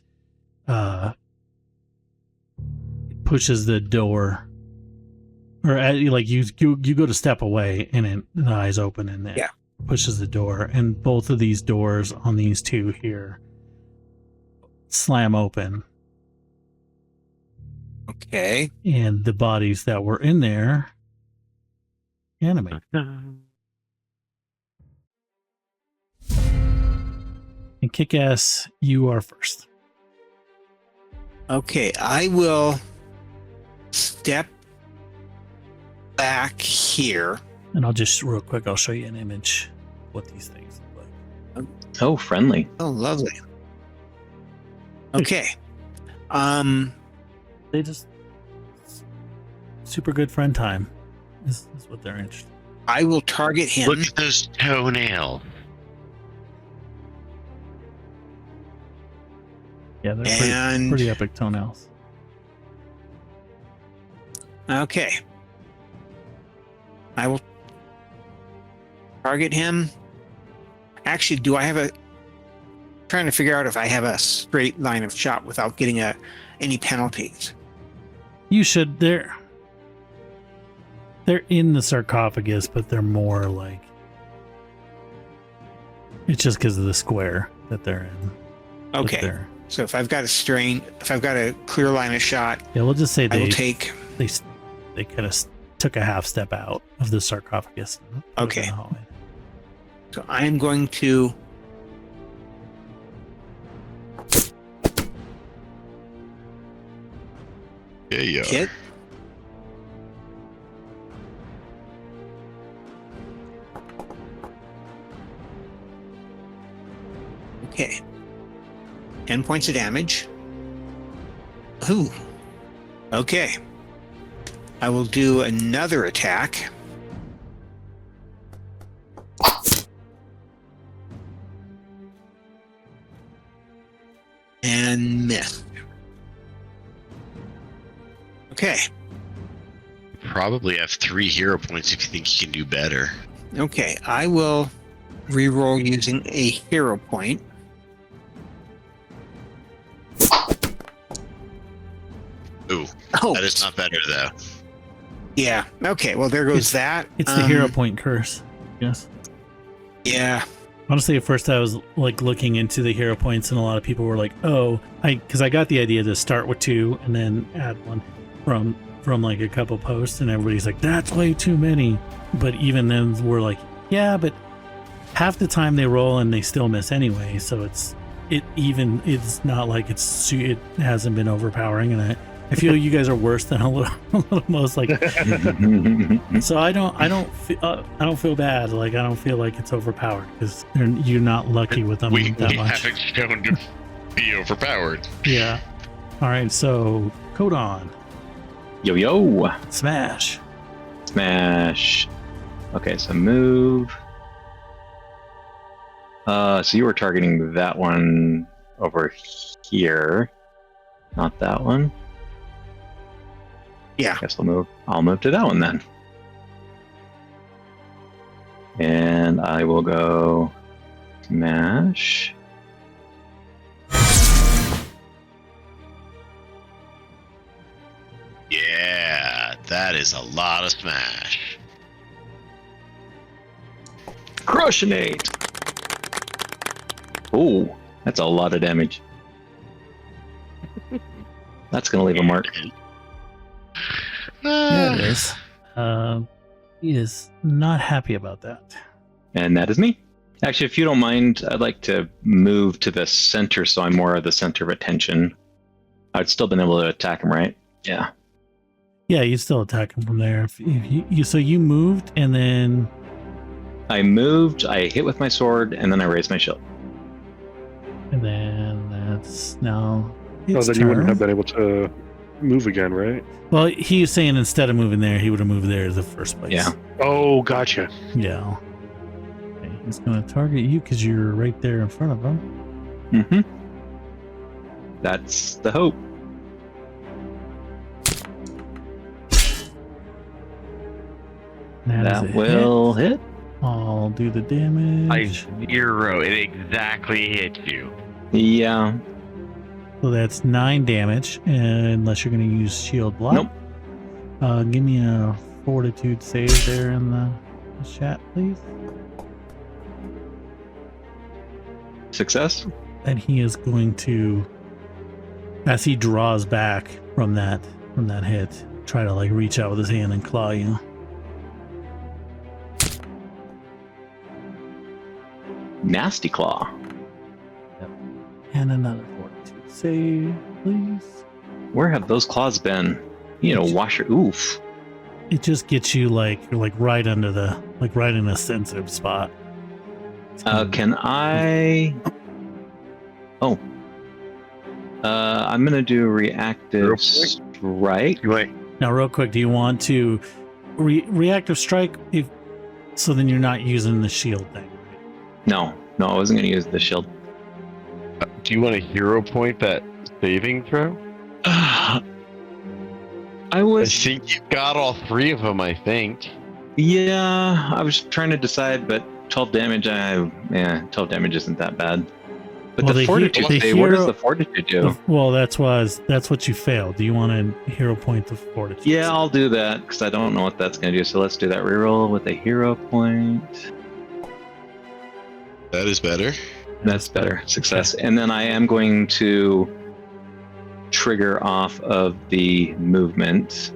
pushes the door, or like you go to step away, and the eyes open, and it Yeah. pushes the door, and both of these doors on these two here slam open, Okay. and the bodies that were in there animate. And Kick-Ass, you are first. Okay, I will step back here. And I'll just real quick, I'll show you an image of what these things look like. Oh, friendly. Oh, lovely. Okay. They just super good friend time is what they're interested in. I will target him. Look at those toenails. Yeah, they're And pretty epic toenails. okay. I will target him. Actually, do I have trying to figure out if I have a straight line of shot without getting any penalties. You should. They're in the sarcophagus, but they're more like, it's just because of the square that they're in. But Okay. So if I've got a clear line of shot, yeah, we'll just say I will they take. kind of took a half step out of the sarcophagus. Okay. In the hallway. So I am going to. Yeah, yeah. Hit. Okay. 10 points of damage. Ooh. Okay. I will do another attack. And miss. Okay. Probably have 3 hero points if you think you can do better. Okay. I will reroll using a hero point. Ooh, Oh, that is not better though. yeah. Okay. Well, there goes that. It's the hero point curse. Yes. Yeah. Honestly, at first I was like looking into the hero points, and a lot of people were like, "Oh, because I got the idea to start with 2 and then add 1 from like a couple posts, and everybody's like, that's way too many." But even then, we're like, Yeah, but half the time they roll and they still miss anyway, so it's not like it hasn't been overpowering, and I feel you guys are worse than a little most like. So I don't feel bad. Like I don't feel like it's overpowered because you're not lucky with them we that much. haven't shown to be overpowered. Yeah. All right. So Codon, Yo. smash. Okay, so move. So you were targeting that one over here, not that one. Yeah. I guess I'll move to that one then. And I will go smash. Yeah, that is a lot of smash. Crushionate! Ooh, that's a lot of damage. That's gonna leave a mark. Yeah, it is. He is not happy about that. And that is me. Actually, if you don't mind, I'd like to move to the center so I'm more of the center of attention. I'd still been able to attack him, right? Yeah. Yeah, you still attack him from there. So you moved and then. I moved, I hit with my sword, and then I raised my shield. And then that's now. Oh, then you wouldn't have been able to move again, right? Well, he's saying instead of moving there, he would have moved there in the first place. Yeah. Oh, gotcha. Yeah. Okay, he's going to target you because you're right there in front of him. Mm-hmm. That's the hope. That will hit. I'll do the damage. 0. It exactly hit you. Yeah. So that's 9 damage, unless you're going to use shield block. Nope. Give me a fortitude save there in the chat, please. Success. And he is going to, as he draws back from that hit, try to like reach out with his hand and claw you. Nasty claw. And another fortitude save, please. Where have those claws been? You know, wash your oof. It just gets you like right under the right in a sensitive spot. Can I? Oh. I'm gonna do reactive strike. Now, real quick, do you want to reactive strike? So then you're not using the shield thing. No, I wasn't gonna use the shield. Do you want to hero point that saving throw? I I was. think you got all 3 of them, I think. Yeah, I was trying to decide, but 12 damage. 12 damage isn't that bad. But Well, the fortitude save, what does the fortitude do? Well, that's what you failed. Do you want to hero point the fortitude? Yeah, I'll do that because I don't know what that's gonna do. So let's do that reroll with a hero point. That is better. That's better. Success. And then I am going to trigger off of the movement.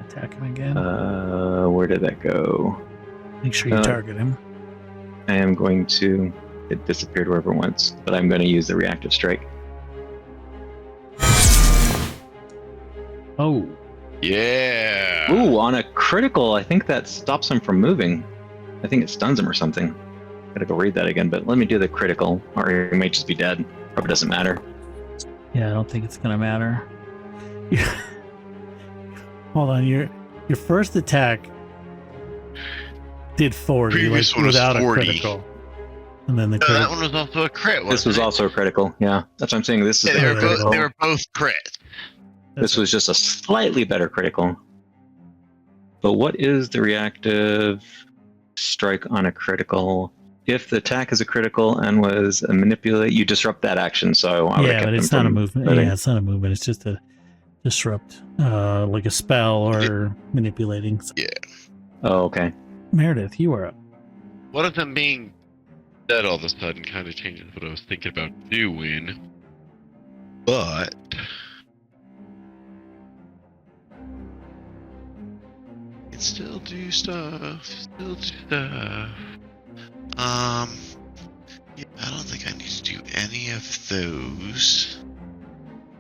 Attack him again. Where did that go? Make sure you target him. I am going to. It disappeared wherever it went, but I'm going to use the reactive strike. Oh. Yeah. Ooh, on a critical, I think that stops him from moving. I think it stuns him or something. Gotta go read that again, but let me do the critical, or he might just be dead. Probably doesn't matter. Yeah, I don't think it's gonna matter. Hold on, your first attack did 40, Previous one was without 40. a critical, and then the That one was also a crit. This was also a critical. Yeah, that's what I'm saying. This is Yeah, a they were both crits. This was just a slightly better critical. But what is the reactive strike on a critical? If the attack is a critical and was a manipulate, you disrupt that action. So I would have kept but it's him not a from movement. moving. Yeah, it's not a movement. It's just a disrupt, like a spell or manipulating. Oh, okay. Meredith, you are up. One of them being dead all of a sudden kind of changes what I was thinking about doing. But can still do stuff. Yeah, I don't think I need to do any of those.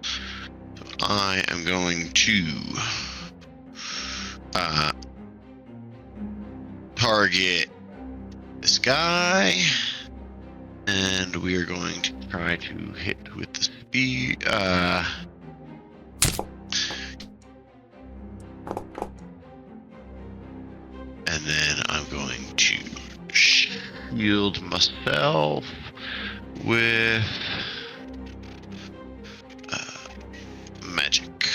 So I am going to target this guy, and we are going to try to hit with the speed. And then I'm going to shield myself with magic.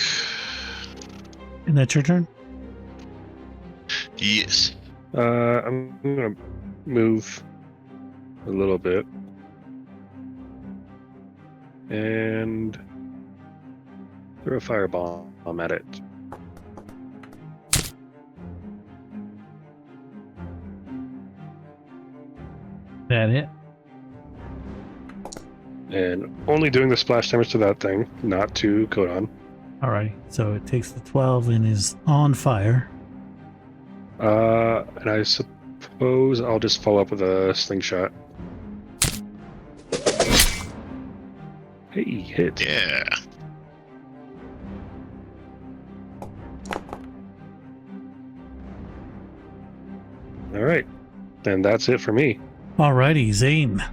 And that's your turn? Yes. I'm gonna move a little bit and throw a firebomb at it. That it? And only doing the splash damage to that thing, not to Kodan. Alright, so it takes the 12 and is on fire. And I suppose I'll just follow up with a slingshot. Hey, hit. Yeah. All right. Then that's it for me. Alrighty, Zane.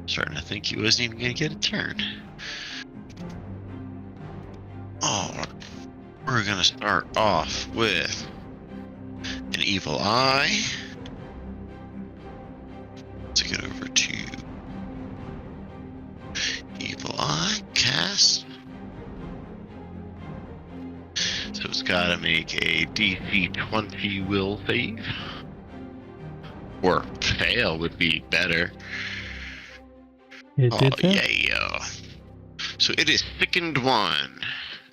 Starting to think he wasn't even going to get a turn. Oh, we're going to start off with an evil eye. Let's get over to evil eye cast. So it's got to make a DC 20 will save. Or fail would be better. It did fail? Yeah. So it is thickened 1.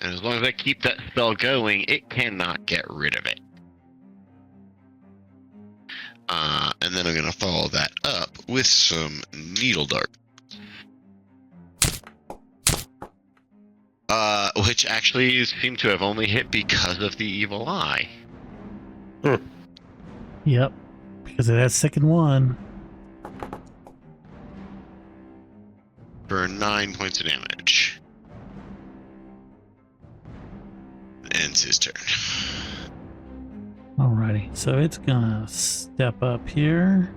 And as long as I keep that spell going, it cannot get rid of it. And then I'm going to follow that up with some needle dart. Which actually seem to have only hit because of the evil eye. Yep. Because of that second one. For 9 points of damage. Ends his turn. Alrighty, so it's gonna step up here.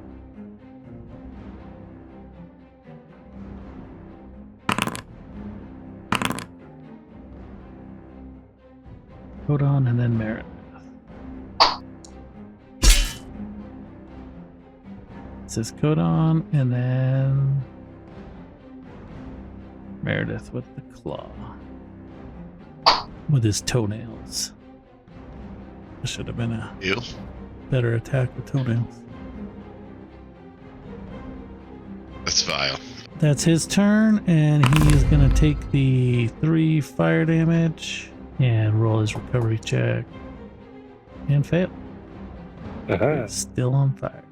Hold on, and then Meredith. This is Codon, and then Meredith with the claw. With his toenails. This should have been a You? better attack with toenails. That's vile. That's his turn, and he is going to take the 3 fire damage and roll his recovery check. And fail. Uh-huh. Still on fire.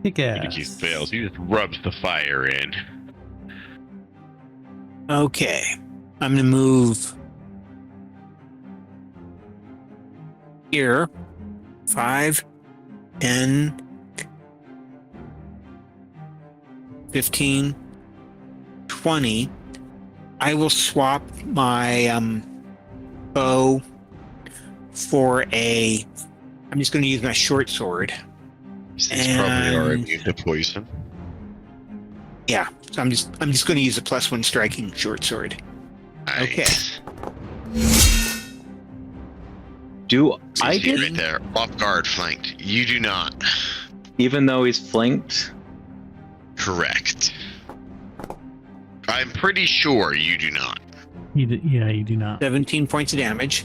Kick Even ass. if he fails, he just rubs the fire in. Okay. I'm going to move here. 5, 10, 15, 20. I will swap my bow for a... I'm just going to use my short sword. He's probably already immune to poison. Yeah, so I'm just going to use a +1 striking short sword. Okay. Do So I you see get, right there, off guard, flanked. You do not. even though he's flanked? Correct. I'm pretty sure you do not. Yeah, you do not. 17 points of damage.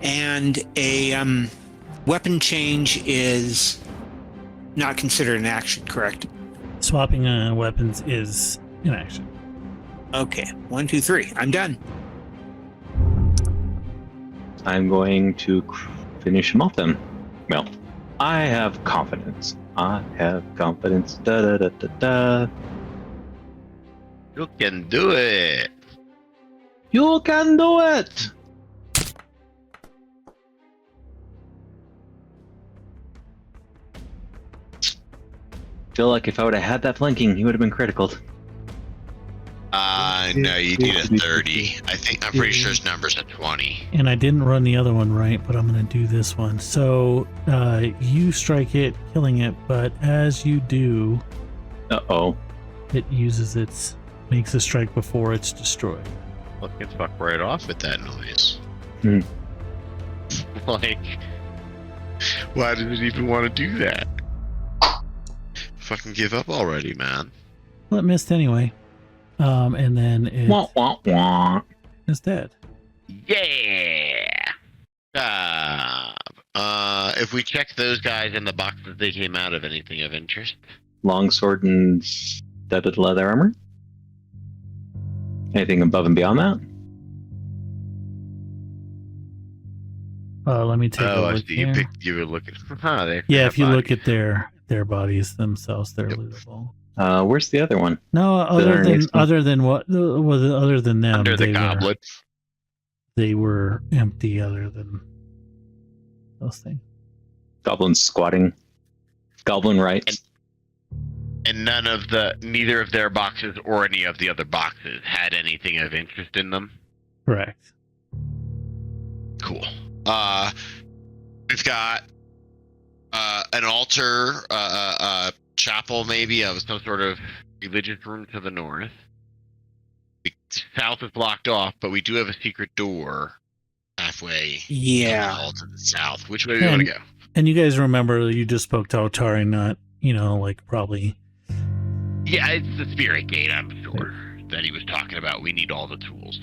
And a weapon change is not considered an action, correct? Swapping weapons is an action. Okay, 1, 2, 3. I'm done. I'm going to finish him off then. Well, I have confidence. I have confidence. Da da da da da. You can do it. You can do it! Feel like if I would have had that flanking, he would have been critical. No, you need a 30. I'm pretty sure his number's a 20. And I didn't run the other one right, but I'm going to do this one. So you strike it, killing it, but as you do, Uh-oh. it makes a strike before it's destroyed. Look, it's fuck right off with that noise. Hmm. Like, why did it even want to do that? Fucking give up already, man. Well, it missed anyway. And then Wah, wah, wah. it's dead. Yeah! If we check those guys in the boxes they came out of, anything of interest? Longsword and studded leather armor? Anything above and beyond that? Let me take a Oh, I look see. here. You were looking. Huh, Yeah, if you look at their bodies themselves, they're lootable. Where's the other one? No, other than them, Under the they goblets. they were empty. Other than those things. Goblin squatting. Goblin rights. And neither of their boxes or any of the other boxes had anything of interest in them. Correct. Cool. We've got an altar, chapel maybe of some sort of religious room to the north. The south is blocked off, but we do have a secret door halfway. Yeah. All to the south. Which way do you want to go? And you guys remember you just spoke to Otari, not like probably. Yeah, it's the spirit gate. I'm sure that he was talking about. We need all the tools.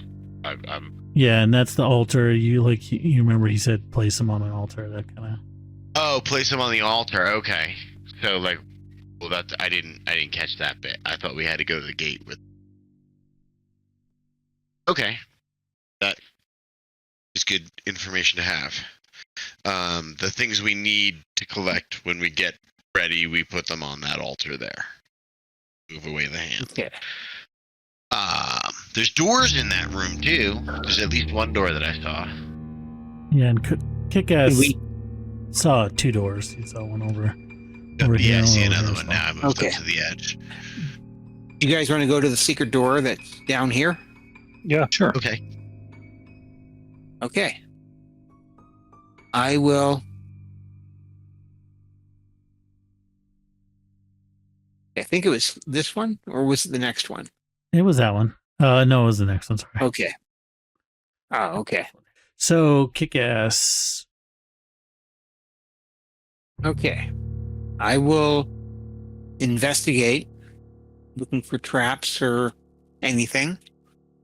Yeah, and that's the altar. You remember he said place him on an altar. That kind of. Oh, place him on the altar. Okay. So well, I didn't catch that bit. I thought we had to go to the gate with. Okay, that is good information to have. The things we need to collect when we get ready, we put them on that altar there. Move away the hand. Okay. There's doors in that room too. There's at least one door that I saw. Yeah, and Kick-Ass saw 2 doors. He saw one over Yeah, here. I see and over another here one as now. I well. moved Okay. up to the edge. You guys want to go to the secret door that's down here? Yeah. Sure. Okay. Okay. I will. I think it was this one, or was it the next one? It was that one. No, it was the next one. Sorry. Okay. Oh, okay. So Kick-Ass. Okay. I will investigate, looking for traps or anything.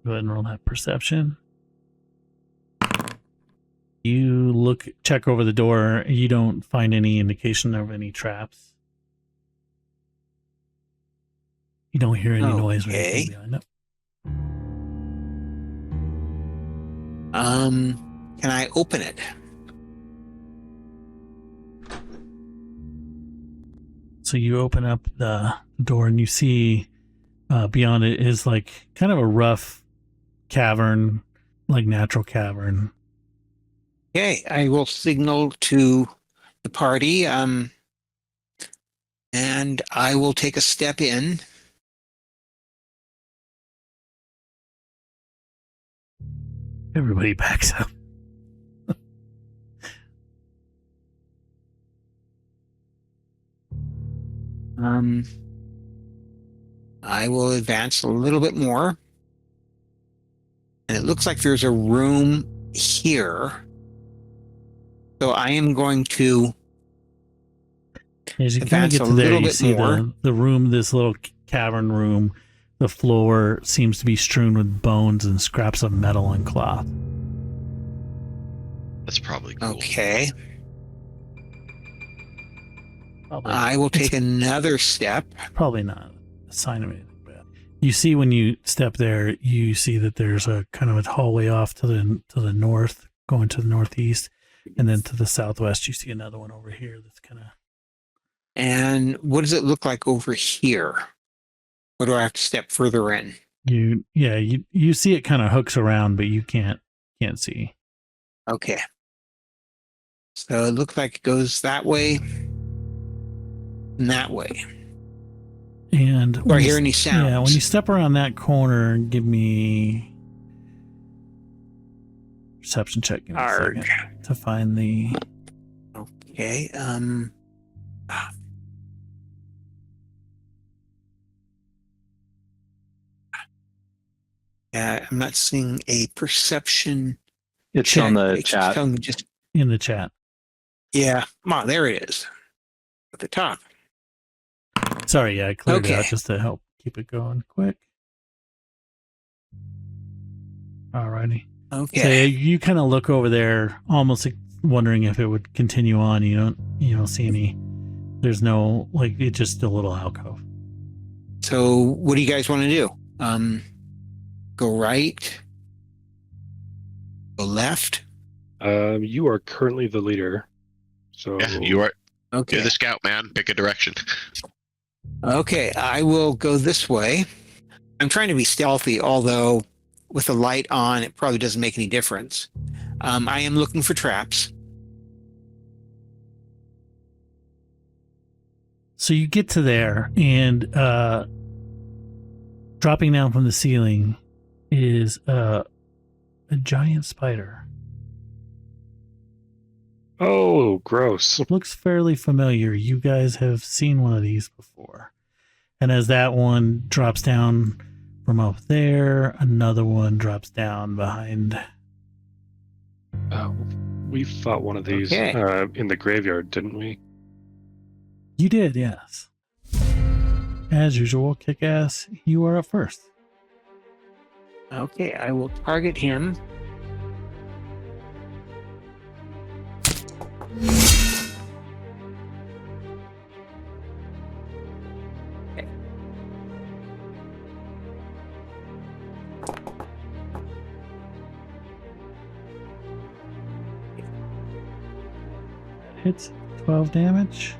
Go ahead and roll that perception. You check over the door. You don't find any indication of any traps. You don't hear any noise or anything behind it. Can I open it? So you open up the door and you see beyond it is like kind of a rough cavern, like natural cavern. Okay, I will signal to the party, and I will take a step in. Everybody backs up. I will advance a little bit more. And it looks like there's a room here. So I am going to As you kind of advance get a to there, little you bit see more. the room, this little cavern room. The floor seems to be strewn with bones and scraps of metal and cloth. That's probably cool. Okay. Probably, I will take another step. probably not a sign of anything bad. You see when you step there, you see that there's a kind of a hallway off to the north, going to the northeast, and then to the southwest, you see another one over here that's kind of. And what does it look like over here? Or do I have to step further in? You see it kind of hooks around, but you can't see. Okay. So it looks like it goes that way and that way. And Or hear any sounds. Yeah, when you step around that corner, give me perception check in a second to find the. Okay. I'm not seeing a perception. It's check. on the It's chat. telling me just In the chat. yeah. Come on, there it is. At the top. Sorry, yeah, I cleared it Okay. out just to help keep it going quick. Alrighty. Okay. So you kind of look over there, almost wondering if it would continue on. You don't see any. There's no it's just a little alcove. So what do you guys want to do? Go right? Go left? You are currently the leader. So Yeah, you are. Okay. You're the scout, man. Pick a direction. Okay, I will go this way. I'm trying to be stealthy, although with the light on, it probably doesn't make any difference. I am looking for traps. So you get to there, and dropping down from the ceiling is a giant spider. Oh, gross. Looks fairly familiar. You guys have seen one of these before. And as that one drops down from up there, another one drops down behind. We fought one of these in the graveyard, didn't we? You did, yes. As usual, kick-ass, you are up first. Okay, I will target him. Okay. That hits 12 damage.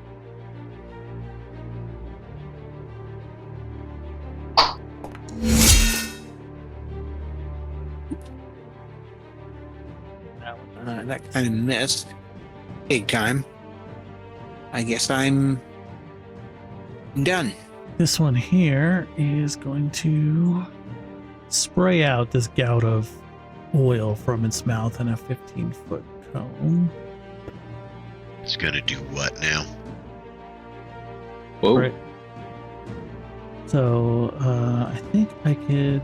That kind of missed. Big time. I guess I'm done. This one here is going to spray out this gout of oil from its mouth in a 15-foot cone. It's gonna do what now? Whoa. Right. So I think I could.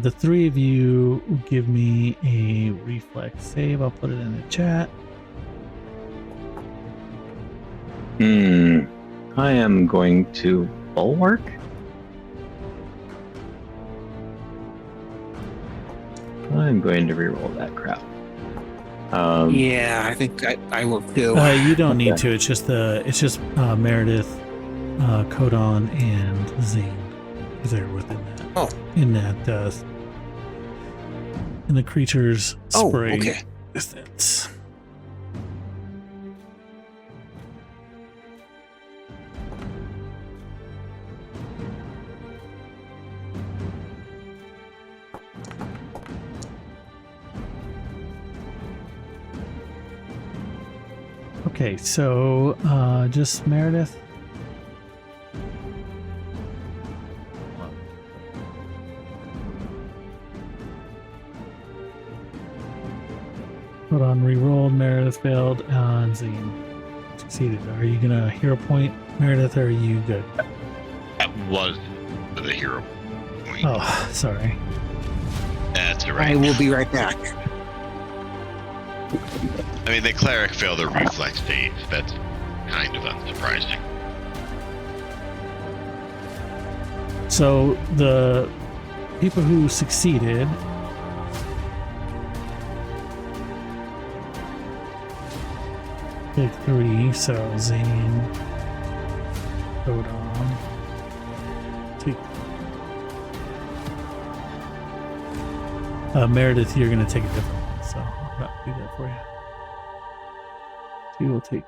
The three of you will give me a reflex save. I'll put it in the chat. I am going to bulwark. I'm going to reroll that crap. Yeah, I think I will too. You don't need Okay. to. It's just Meredith, Codon, and Zane. Because they're within that. Oh. In that. In the creature's spray okay. distance. Okay, so just Meredith. Hold on, rerolled. Meredith failed, and Zane succeeded. Are you gonna hero point, Meredith, or are you good? That was the hero point. Oh, sorry. That's all I right. will be right back. I mean, the cleric failed a reflex save. That's kind of unsurprising. So the people who succeeded take 3, so Zane, Codon, take. Meredith, you're going to take a different one, so I'll not do that for you. So you will take.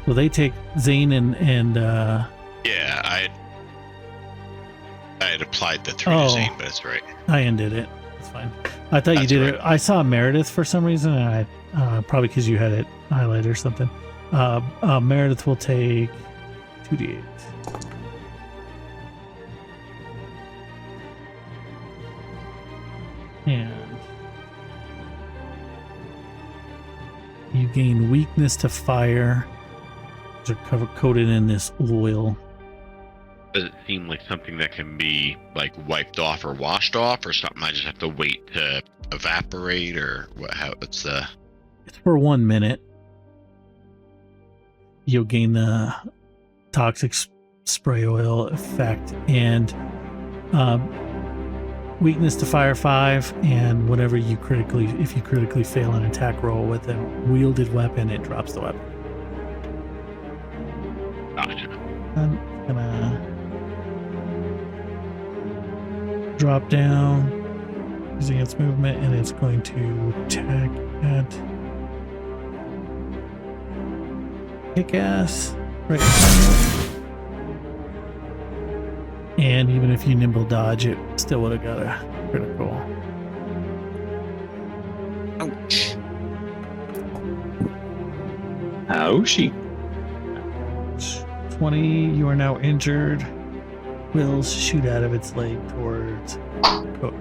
Well, they take Zane and Yeah, I had applied the 3 Oh. to Zane, but that's right. I undid it. That's fine. I thought you did it. I saw Meredith for some reason, and I probably because you had it highlighted or something. Meredith will take 2d8. And you gain weakness to fire. They're coated in this oil. Does it seem like something that can be like wiped off or washed off, or something I just have to wait to evaporate, or what? How it's the? It's for 1 minute. You'll gain the toxic spray oil effect and weakness to fire 5, and whatever you if you critically fail an attack roll with a wielded weapon, it drops the weapon. Gotcha. I'm gonna drop down using its movement, and it's going to attack at kick-ass right now. And even if you nimble dodge, it still would have got a critical. Ouch. Ouchie. 20, you are now injured. Wills shoot out of its leg towards Coder.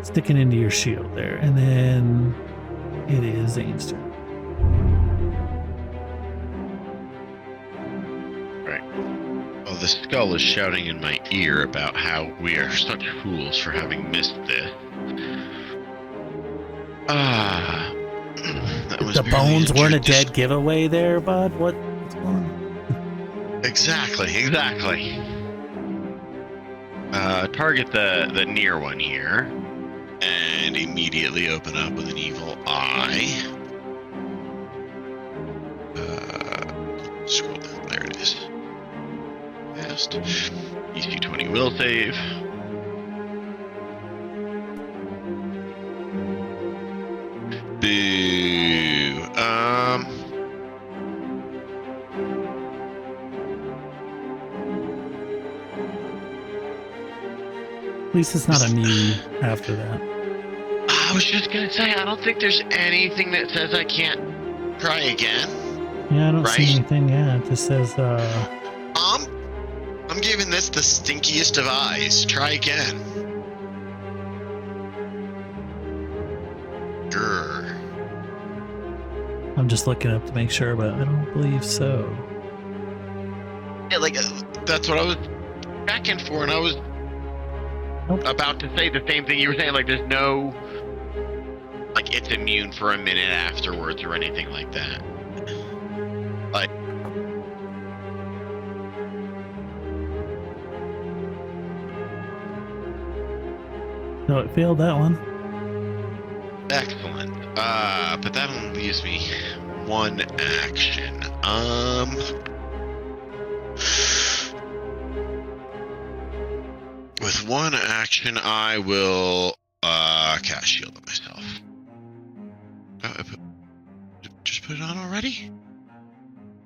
Sticking into your shield there. And then it is Zane's turn. Well, the skull is shouting in my ear about how we are such fools for having missed this. That was The bones weren't a just- dead giveaway there, bud? What's going on? Exactly. Target the near one here, and immediately open up with an evil eye. Scroll down. There it is. Fast. DC 20 will save. Boo. At least it's not immune after that. I was just gonna say, I don't think there's anything that says I can't try again. Yeah, I don't see Right? anything. Yeah, it just says, I'm giving this the stinkiest of eyes. Try again. Grr. I'm just looking up to make sure, but I don't believe so. Yeah, like, that's what I was checking for, and I was about to say the same thing you were saying. Like, there's no, like, it's immune for a minute afterwards or anything like that. Like, No, it failed that one. excellent. But that only leaves me one action. With one action, I will cast shield on myself. Just put it on already?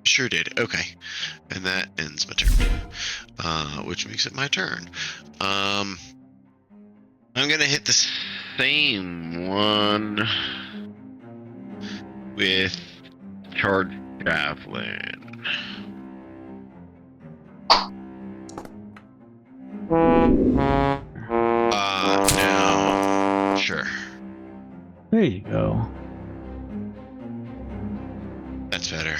Sure did. Okay, and that ends my turn. Which makes it my turn. I'm gonna hit the same one with charge javelin. No. Sure. There you go. That's better.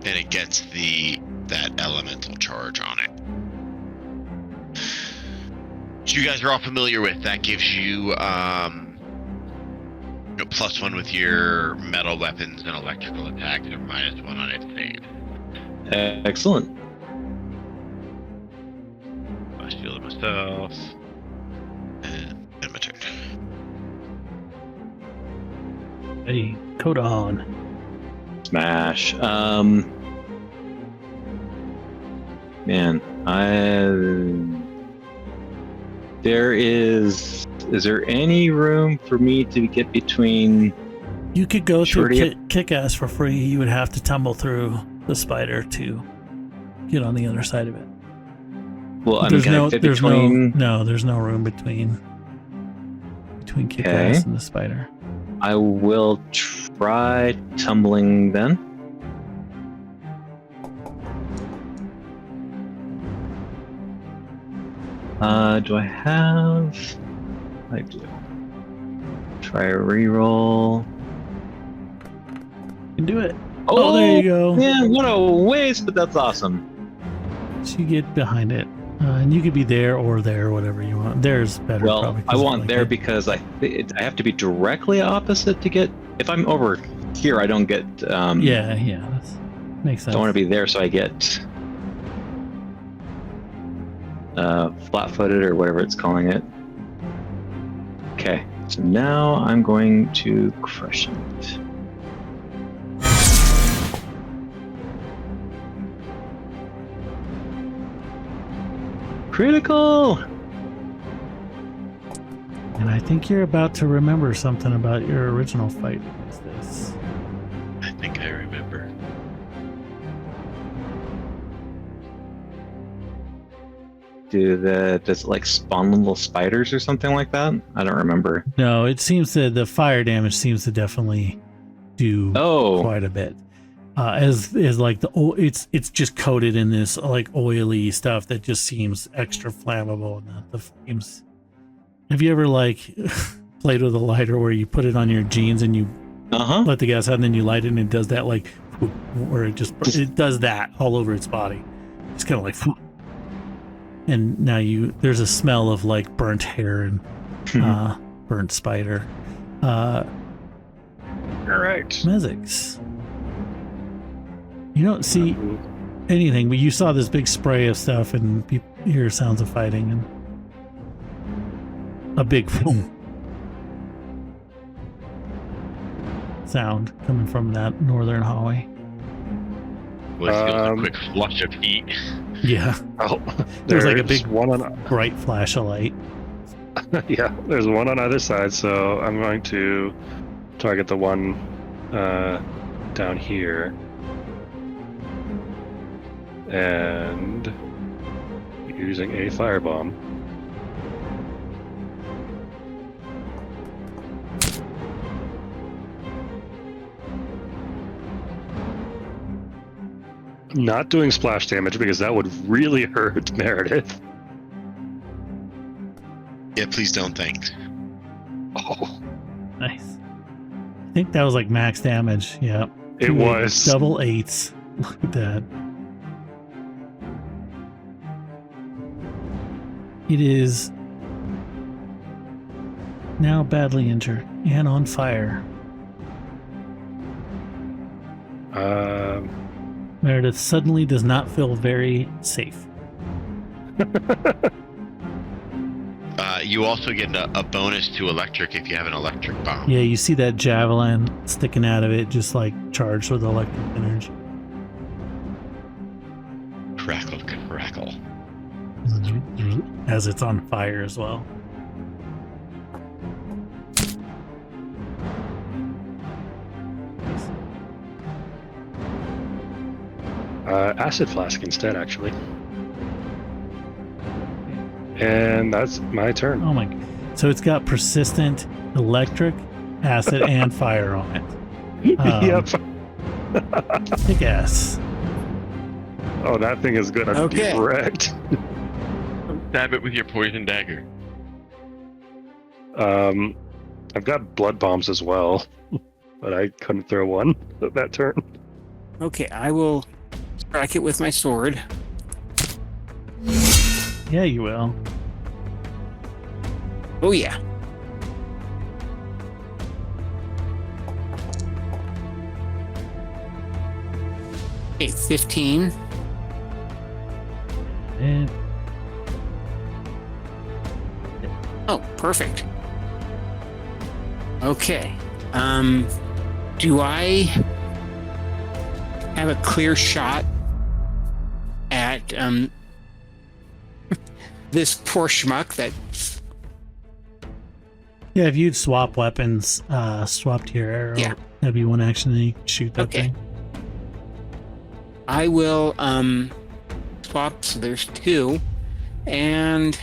And it gets that elemental charge on it. Which you guys are all familiar with. That gives you +1 with your metal weapons and electrical attacks, or -1 on its save. Excellent. I shield myself. And my turn. Hey, code on. Smash. Man, is there any room for me to get between You could go Sure through to Kick-Ass for free. You would have to tumble through the spider to get on the other side of it. Well, I mean, There's can I fit between? there's no room between Kick-Ass and the spider. I will try tumbling then. Do I have? I do. Try a reroll. You can do it. Oh, there you go. Man, what a waste, but that's awesome. So you get behind it. And you could be there or there, whatever you want. There's better. Well, probably, I want like there it. because I have to be directly opposite to get. If I'm over here, I don't get. Yeah, that makes sense. Don't want to be there, so I get flat-footed or whatever it's calling it. Okay, so now I'm going to crush it. Critical! And I think you're about to remember something about your original fight against this. I think I remember. Does it like spawn little spiders or something like that? I don't remember. No, it seems that the fire damage seems to definitely do quite a bit. As like it's just coated in this like oily stuff that just seems extra flammable. Not the flames. Have you ever like played with a lighter where you put it on your jeans and you let the gas out and then you light it and it does that like where it does that all over its body. It's kind of like. And now there's a smell of like burnt hair and burnt spider. All right. Mezix. You don't see anything, but you saw this big spray of stuff and you hear sounds of fighting and a big boom sound coming from that northern hallway. Was a quick flush of heat. Yeah. Oh, there's like a big one on bright flash of light. Yeah, there's one on either side, so I'm going to target the one down here. And using a firebomb. Not doing splash damage because that would really hurt Meredith. Yeah, please don't think. Oh, Nice. I think that was like max damage. Yeah. it was. Double eights. Look at that. It is now badly injured and on fire. Meredith suddenly does not feel very safe. You also get a bonus to electric if you have an electric bomb. Yeah, you see that javelin sticking out of it, just like charged with electric energy. Crackle, crackle. As it's on fire as well. Acid flask instead, actually. And that's my turn. Oh my! So it's got persistent electric, acid, and fire on it. Yep. Kick ass. Oh, that thing is good. I'm Okay. wrecked. Stab it with your poison dagger. I've got blood bombs as well, but I couldn't throw one that turn. Okay, I will strike it with my sword. Yeah, you will. Oh yeah. Okay, 15. And Oh, perfect. Okay. Do I have a clear shot at this poor schmuck that Yeah, if you'd swap weapons, swap to your arrow, Yeah. that'd be one action, and you can shoot that Okay. thing. I will swap. So there's 2, and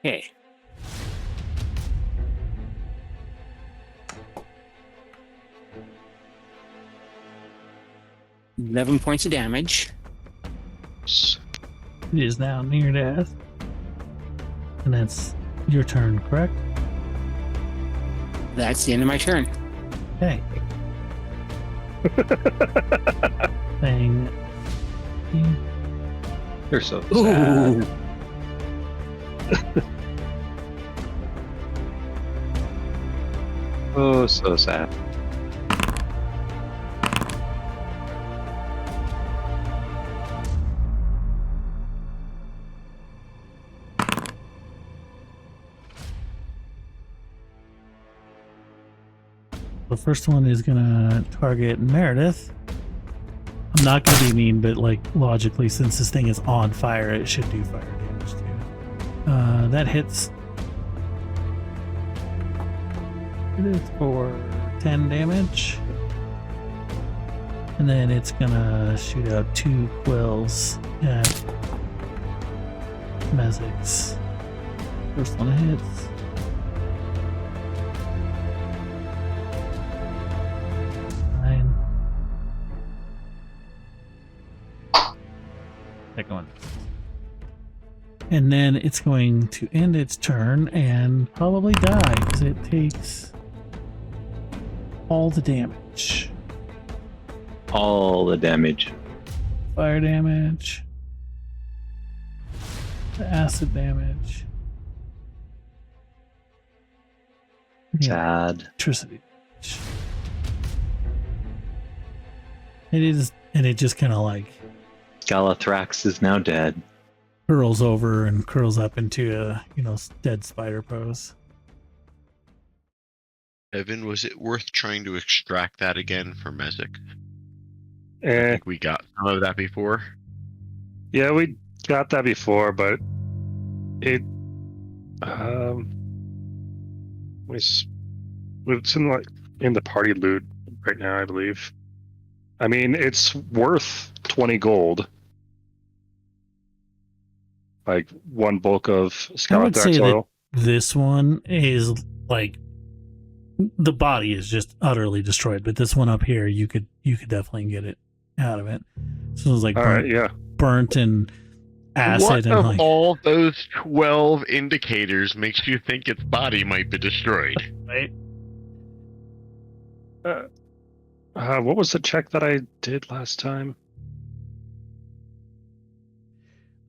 okay. 11 points of damage. It is now near death. And that's your turn, correct? That's the end of my turn. Okay. Thing. You're so sad. Ooh. Oh, so sad. The first one is gonna target Meredith. I'm not gonna be mean, but like logically, since this thing is on fire, it should do fire damage too. That hits. It is for 10 damage. And then it's gonna shoot out 2 quills at Mezix. First one hits. Second one. And then it's going to end its turn and probably die because it takes all the damage. All the damage. Fire damage, the acid damage, Sad. electricity damage. It is, and it just kind of like Galathrax is now dead. curls over and curls up into a dead spider pose. Evan, was it worth trying to extract that again for Mezek? I Eh, think we got some of that before. yeah, we got that before, but it it's in like in the party loot right now, I believe. I mean, it's worth 20 gold. Like one bulk of I would say Scalathrax oil. that this one is like the body is just utterly destroyed, but this one up here, you could definitely get it out of it. So it was like All right, yeah. burnt and acid What and of like all those 12 indicators makes you think its body might be destroyed? right? What was the check that I did last time?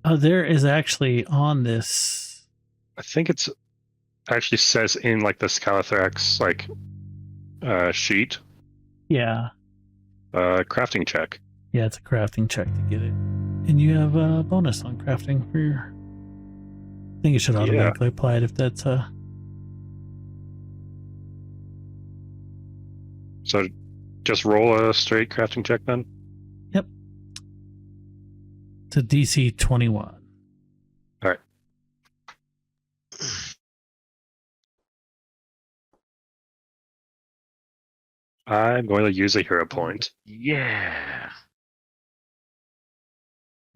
There is actually on this. I think it's actually says in like the Scalathrax like sheet, Yeah, crafting check. yeah, it's a crafting check to get it, and you have a bonus on crafting for your. I think it should automatically apply it if that's So just roll a straight crafting check then. It's a DC 21. I'm going to use a hero point. Yeah.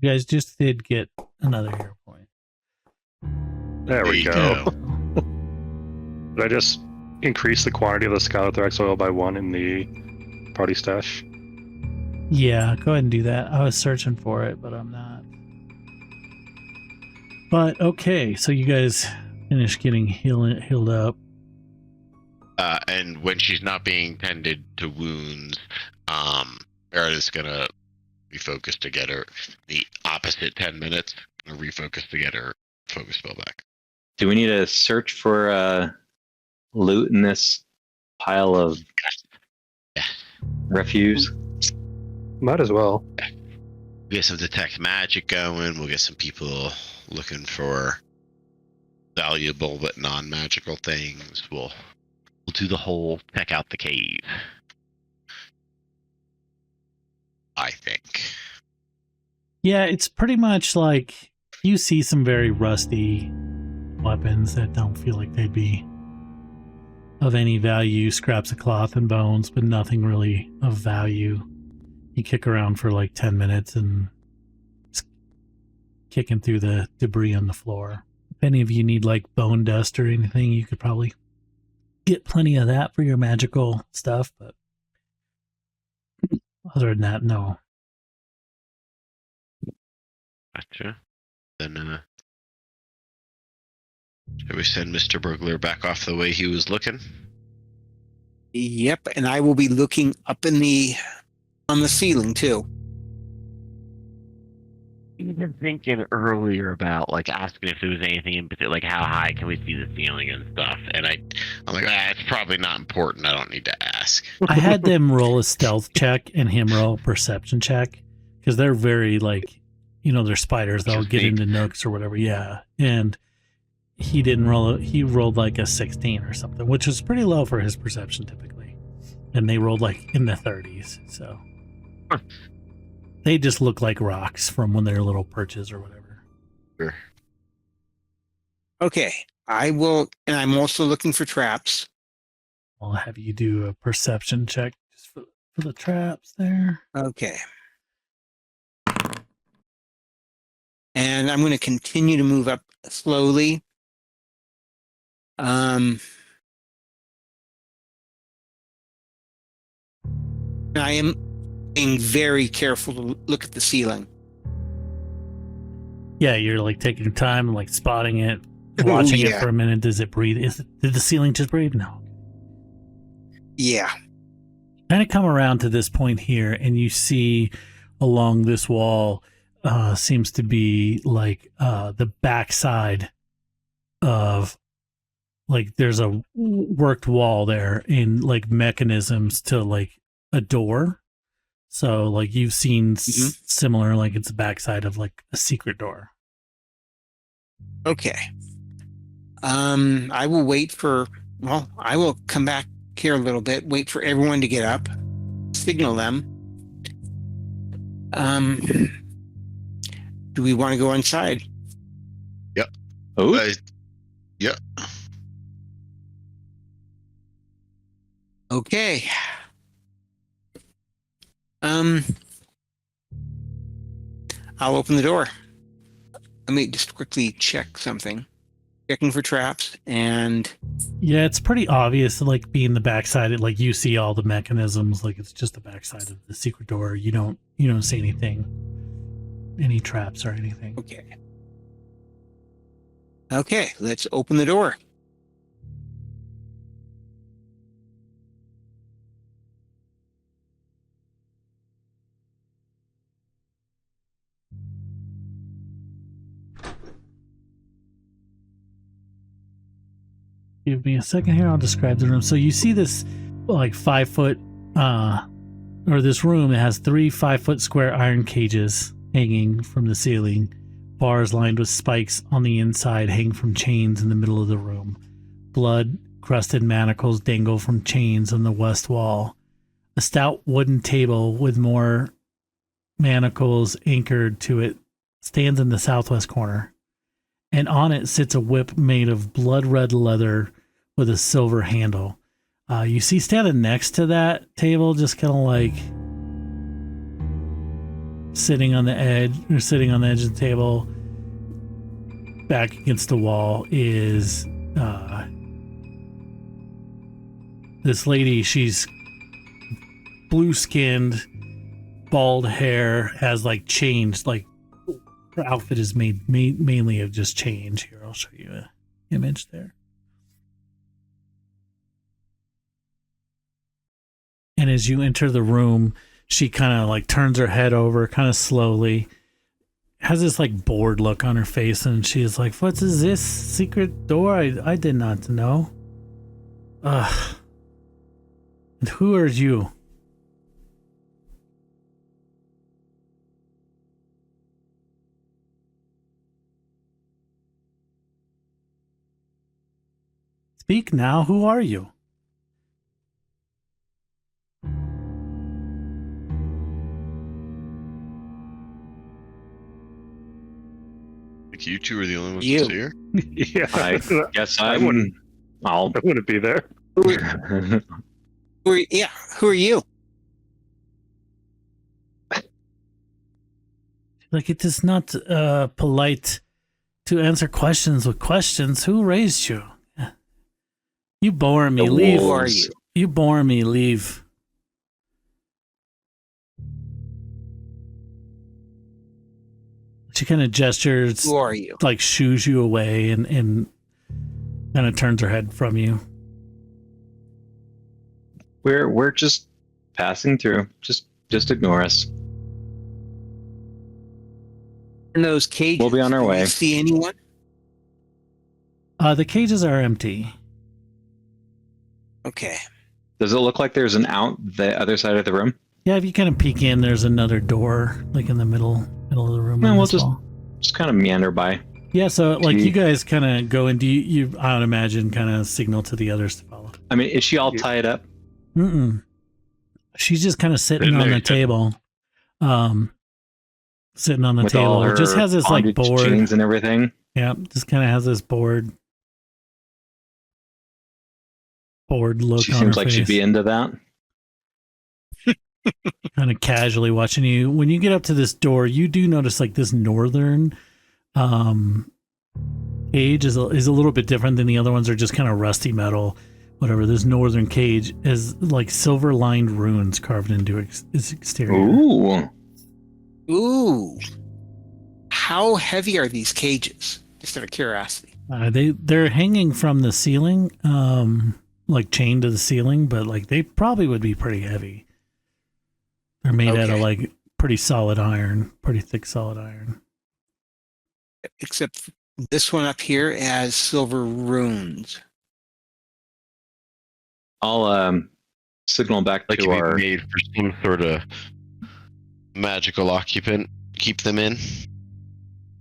You guys just did get another hero point. There we you go. Did I just increase the quantity of the Scalathrax oil by 1 in the party stash? Yeah, go ahead and do that. I was searching for it, but I'm not. But okay, so you guys finished getting healed up. And when she's not being tended to wounds, Meredith's gonna refocus to get her the opposite 10 minutes. Gonna refocus to get her focus spell back. Do we need to search for loot in this pile of refuse? Might as well. We'll get some detect magic going. We'll get some people looking for valuable but non-magical things. We'll do the whole check out the cave. I think. Yeah, it's pretty much like you see some very rusty weapons that don't feel like they'd be of any value, scraps of cloth and bones, but nothing really of value. You kick around for like 10 minutes and it's kicking through the debris on the floor. If any of you need like bone dust or anything, you could probably get plenty of that for your magical stuff, but other than that, no. Gotcha. Then, should we send Mr. Burglar back off the way he was looking? Yep, and I will be looking up on the ceiling too. You've been thinking earlier about like asking if there was anything in particular, like how high can we see the ceiling and stuff. And I'm like, it's probably not important. I don't need to ask. I had them roll a stealth check and him roll a perception check because they're very like, they're spiders. They'll Just get neat. into nooks or whatever. Yeah. And he didn't roll he rolled like a 16 or something, which is pretty low for his perception typically. And they rolled like in the 30s. So they just look like rocks from when they're little perches or whatever. Sure. Okay, I will, and I'm also looking for traps. I'll have you do a perception check just for the traps there. Okay. And I'm going to continue to move up slowly. I am being very careful to look at the ceiling. Yeah, you're like taking your time and like spotting it, watching it Yeah. for a minute. Does it breathe? Did the ceiling just breathe? No. Yeah. Kind of come around to this point here, and you see along this wall seems to be like the backside of like there's a worked wall there in like mechanisms to like a door. So like you've seen similar, like it's the backside of like a secret door. Okay. I will I will come back here a little bit, wait for everyone to get up, signal them. Do we want to go inside? Oh, Yeah. Okay. I'll open the door. Let me just quickly check something. Checking for traps and Yeah, it's pretty obvious, like being the backside. Like you see all the mechanisms, like it's just the backside of the secret door. You don't see anything, any traps or anything. okay. Okay, let's open the door. Give me a second here. I'll describe the room. So you see this like 5 foot, or this room that has 3 5-foot square iron cages hanging from the ceiling. Bars lined with spikes on the inside hang from chains in the middle of the room. Blood-crusted manacles dangle from chains on the west wall. A stout wooden table with more manacles anchored to it stands in the southwest corner. And on it sits a whip made of blood red leather with a silver handle. You see standing next to that table, just kind of like sitting on the edge of the table, back against the wall, is this lady. She's blue-skinned, bald hair, has like changed, like her outfit is made mainly of just change. Here, I'll show you an image there. And as you enter the room, she kind of like turns her head over kind of slowly, has this like bored look on her face, and she's like, "What is this secret door? I did not know. And who are you?" Speak now, who are you? Like you two are the only ones You. that's here. Yeah, I guess I wouldn't. I'll. I wouldn't be there. Who are you? Like, it is not polite to answer questions with questions. Who raised you? You bore me. The Leave. Who are wolves. you? You bore me. Leave. She kind of gestures, Who are you? like shoos you away, and kind of turns her head from you. We're just passing through. Just ignore us. In those cages. We'll be on our do way. you see anyone? The cages are empty. Okay. Does it look like there's an out the other side of the room? Yeah, if you kind of peek in, there's another door, like in the middle of the room. No, on we'll this wall. just kind of meander by. Yeah, so like Gee. you guys kind of go and you I would imagine kind of signal to the others to follow. I mean, is she all Yeah. tied up? Mm-mm. She's just kind of sitting Sitting on there, the table. Sitting on the With all table. her It just has this like bondage board. chains and everything. Yeah, just kind of has this bored look She on seems her like face. she'd be into that. Kind of casually watching you. When you get up to this door, you do notice like this northern cage is a little bit different than the other ones. Are just kind of rusty metal, whatever. This northern cage is like silver lined runes carved into its exterior. Ooh. Ooh. How heavy are these cages? Just out of curiosity. They're hanging from the ceiling, like chained to the ceiling, but like they probably would be pretty heavy. They're made out of Okay. like pretty solid iron, pretty thick solid iron. Except this one up here has silver runes. I'll signal back Like to to our. be made for some sort of magical occupant. Keep them in.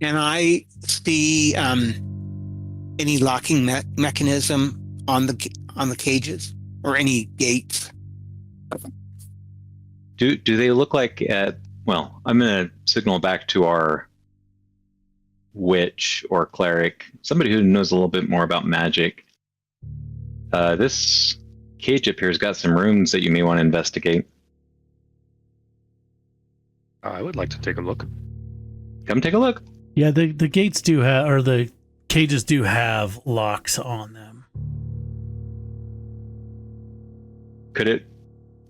Can I see any locking mechanism on the cages or any gates? Do they look like well, I'm gonna signal back to our witch or cleric, somebody who knows a little bit more about magic. This cage up here has got some rooms that you may want to investigate. I would like to take a look. Come take a look. Yeah, the gates do have, or the cages do have locks on them. Could it?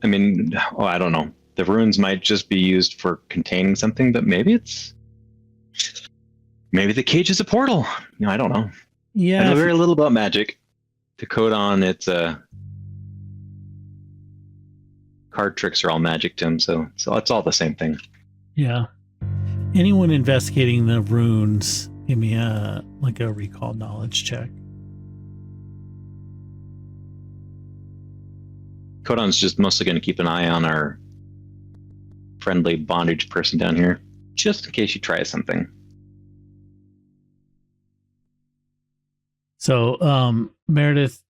I mean, I don't know. The runes might just be used for containing something, but maybe the cage is a portal. I don't know. I Yeah, know very little about magic. To code on, it's card tricks are all magic to him, so it's all the same thing. yeah. Anyone investigating the runes, give me a recall knowledge check. Codon's just mostly going to keep an eye on our friendly bondage person down here, just in case she tries something. So, Meredith,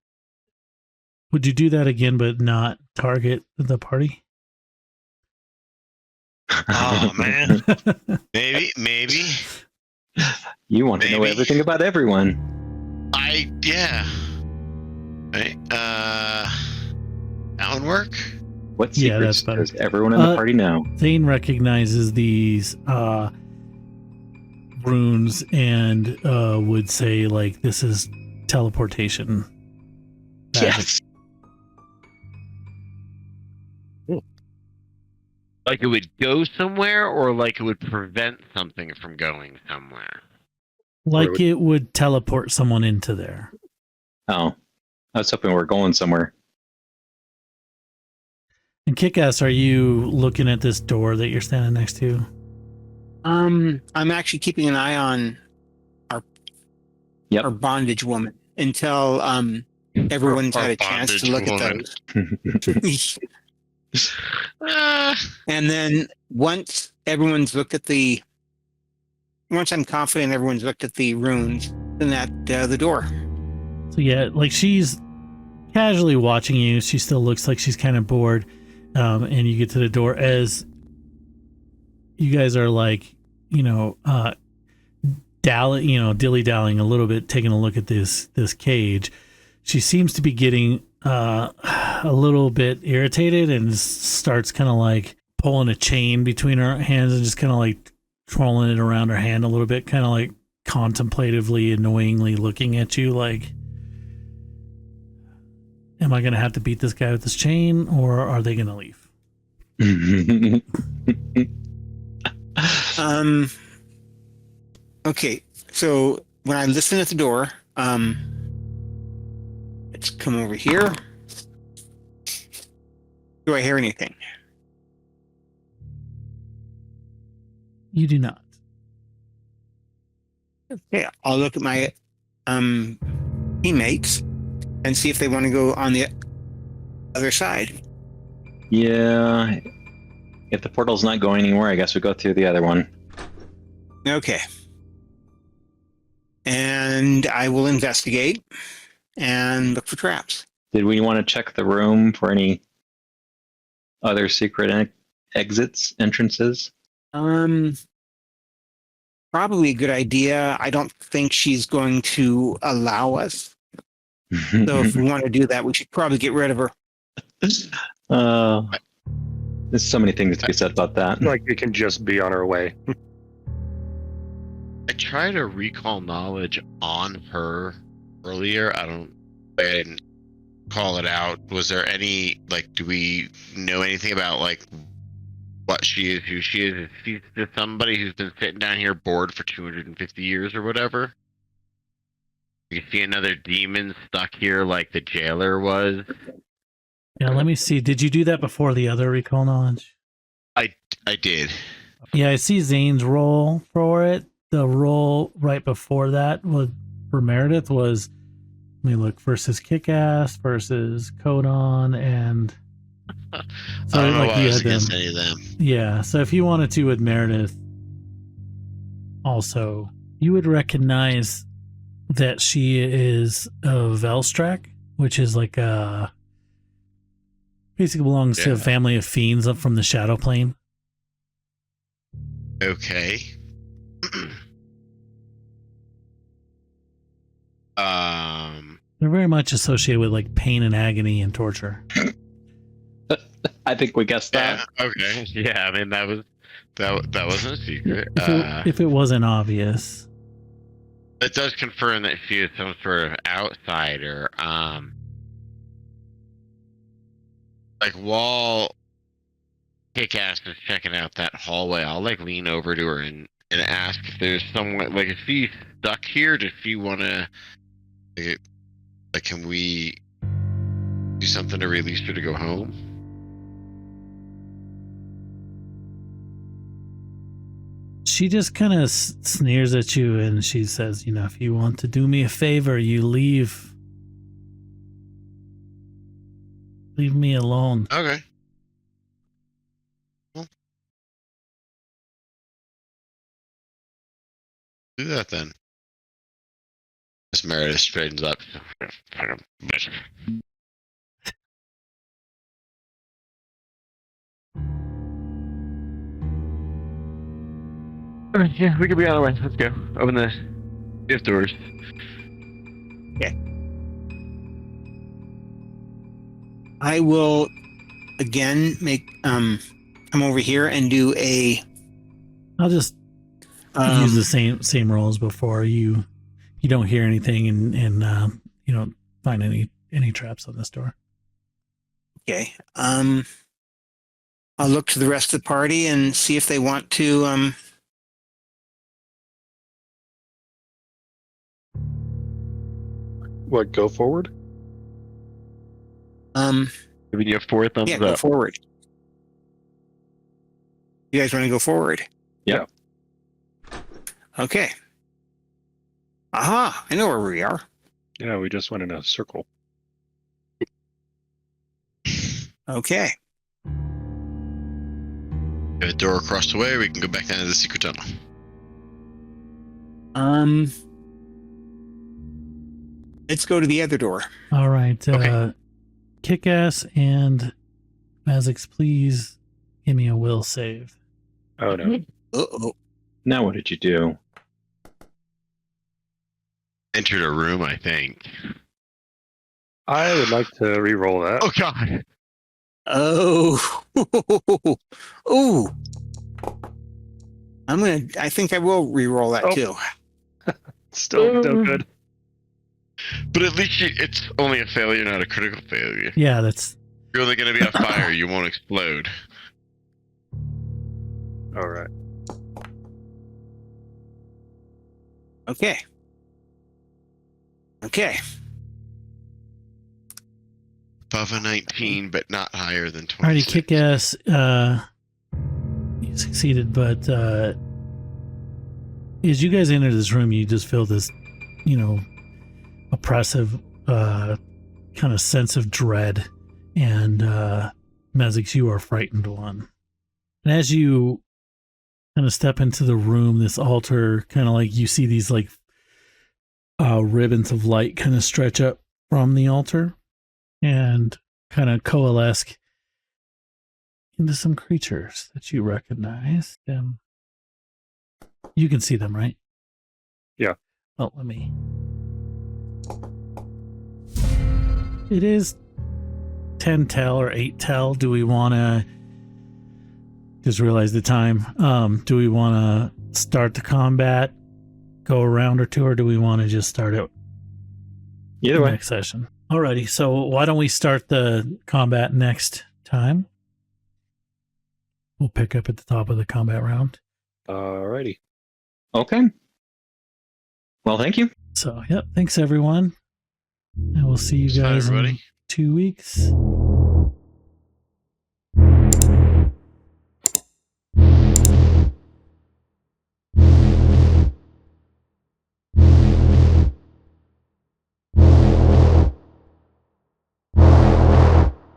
would you do that again, but not target the party? Oh man. Maybe. You want to know Maybe. everything about everyone. Yeah. Right. That would work. What Yeah, secrets that's better. does everyone in the party know? Thane recognizes these runes and would say, like, this is teleportation magic. Yes. Like it would go somewhere, or like it would prevent something from going somewhere. Like it would teleport someone into there. Oh, I was hoping we were going somewhere. And Kick-Ass, are you looking at this door that you're standing next to? I'm actually keeping an eye on Yep. our bondage woman until everyone's Our had a chance to bondage look woman. at those. Ah, And then once I'm confident everyone's looked at the runes, then the door. So yeah, like she's casually watching you. She still looks like she's kind of bored. And you get to the door as you guys are like, down dilly-dallying a little bit, taking a look at this cage. She seems to be getting a little bit irritated and starts kind of like pulling a chain between her hands and just kind of like twirling it around her hand a little bit, kind of like contemplatively, annoyingly looking at you like, am I going to have to beat this guy with this chain, or are they going to leave? Okay, so when I listen at the door, let's come over here. Do I hear anything? You do not. Okay, I'll look at my teammates and see if they want to go on the other side. Yeah. If the portal's not going anywhere, I guess we go through the other one. Okay. And I will investigate and look for traps. Did we want to check the room for any other secret exits, entrances? Probably a good idea. I don't think she's going to allow us. So if we want to do that, we should probably get rid of her. There's so many things to be said about that. Like we can just be on our way. I try to recall knowledge on her earlier. I didn't call it out. Was there any, like, do we know anything about, like, what she is, who she is? Is she just somebody who's been sitting down here bored for 250 years or whatever? You see another demon stuck here like the jailer was? Yeah, let me see. Did you do that before the other recall knowledge? I did. Yeah, I see Zane's roll for it. The roll right before that was for Meredith was, let me look, versus Kick-Ass versus Codon, and So I don't know like why I you was had them. against any of them. Yeah, so if you wanted to with Meredith, also, you would recognize that she is of Velstrak, which is like a basically belongs to a family of fiends up from the Shadow Plane. Okay. They're very much associated with like pain and agony and torture. I think we guessed that. Yeah, okay. Yeah, I mean that wasn't a secret. If it wasn't obvious. It does confirm that she is some sort of outsider. Like while Kick-Ass is checking out that hallway, I'll like lean over to her and ask if there's someone, like, if she's stuck here, does she want to, like, can we do something to release her to go home? She just kind of sneers at you and she says, you know, if you want to do me a favor, you leave me alone. Okay. Well, do that then. Miss Meredith straightens up. Okay, yeah, we could be on our way. Let's go. Open the gift doors. I will again come over here and do a. I'll just use the same roll as before. You don't hear anything and you don't find any traps on this door. Okay. I'll look to the rest of the party and see if they want to What, go forward? Maybe you have 4 thumbs yeah, up. go forward. You guys want to go forward? Yeah. Okay. Aha! I know where we are. Yeah, we just went in a circle. Okay. Have a door across the way. We can go back down to the secret tunnel. Let's go to the other door. All right. Okay. Kick-Ass and Mazix, please give me a will save. Oh no. Uh-oh. Now what did you do? entered a room, I think. I would like to re-roll that. Oh god. Oh, ooh! I think I will re-roll that Oh. too. Still no good. But at least it's only a failure, not a critical failure. Yeah, that's You're only going to be on fire. You won't explode. All right. Okay. Okay. Above a 19, but not higher than 26. already kick ass. You succeeded, but as you guys enter this room, you just feel this, oppressive kind of sense of dread. And Mezix, you are frightened one. And as you kind of step into the room, this altar, kind of like you see these like ribbons of light kind of stretch up from the altar and kind of coalesce into some creatures that you recognize. You can see them, right? Yeah. Oh, let me. It is 10 tel or 8 tel. Do we want to just realize the time? Do we want to start the combat, go a round or two, or do we want to just start it Either way. next session? Alrighty, so why don't we start the combat next time? We'll pick up at the top of the combat round. Alrighty. Okay. Well, thank you. So, yep, thanks everyone. And we'll see you Bye, guys in everybody. 2 weeks.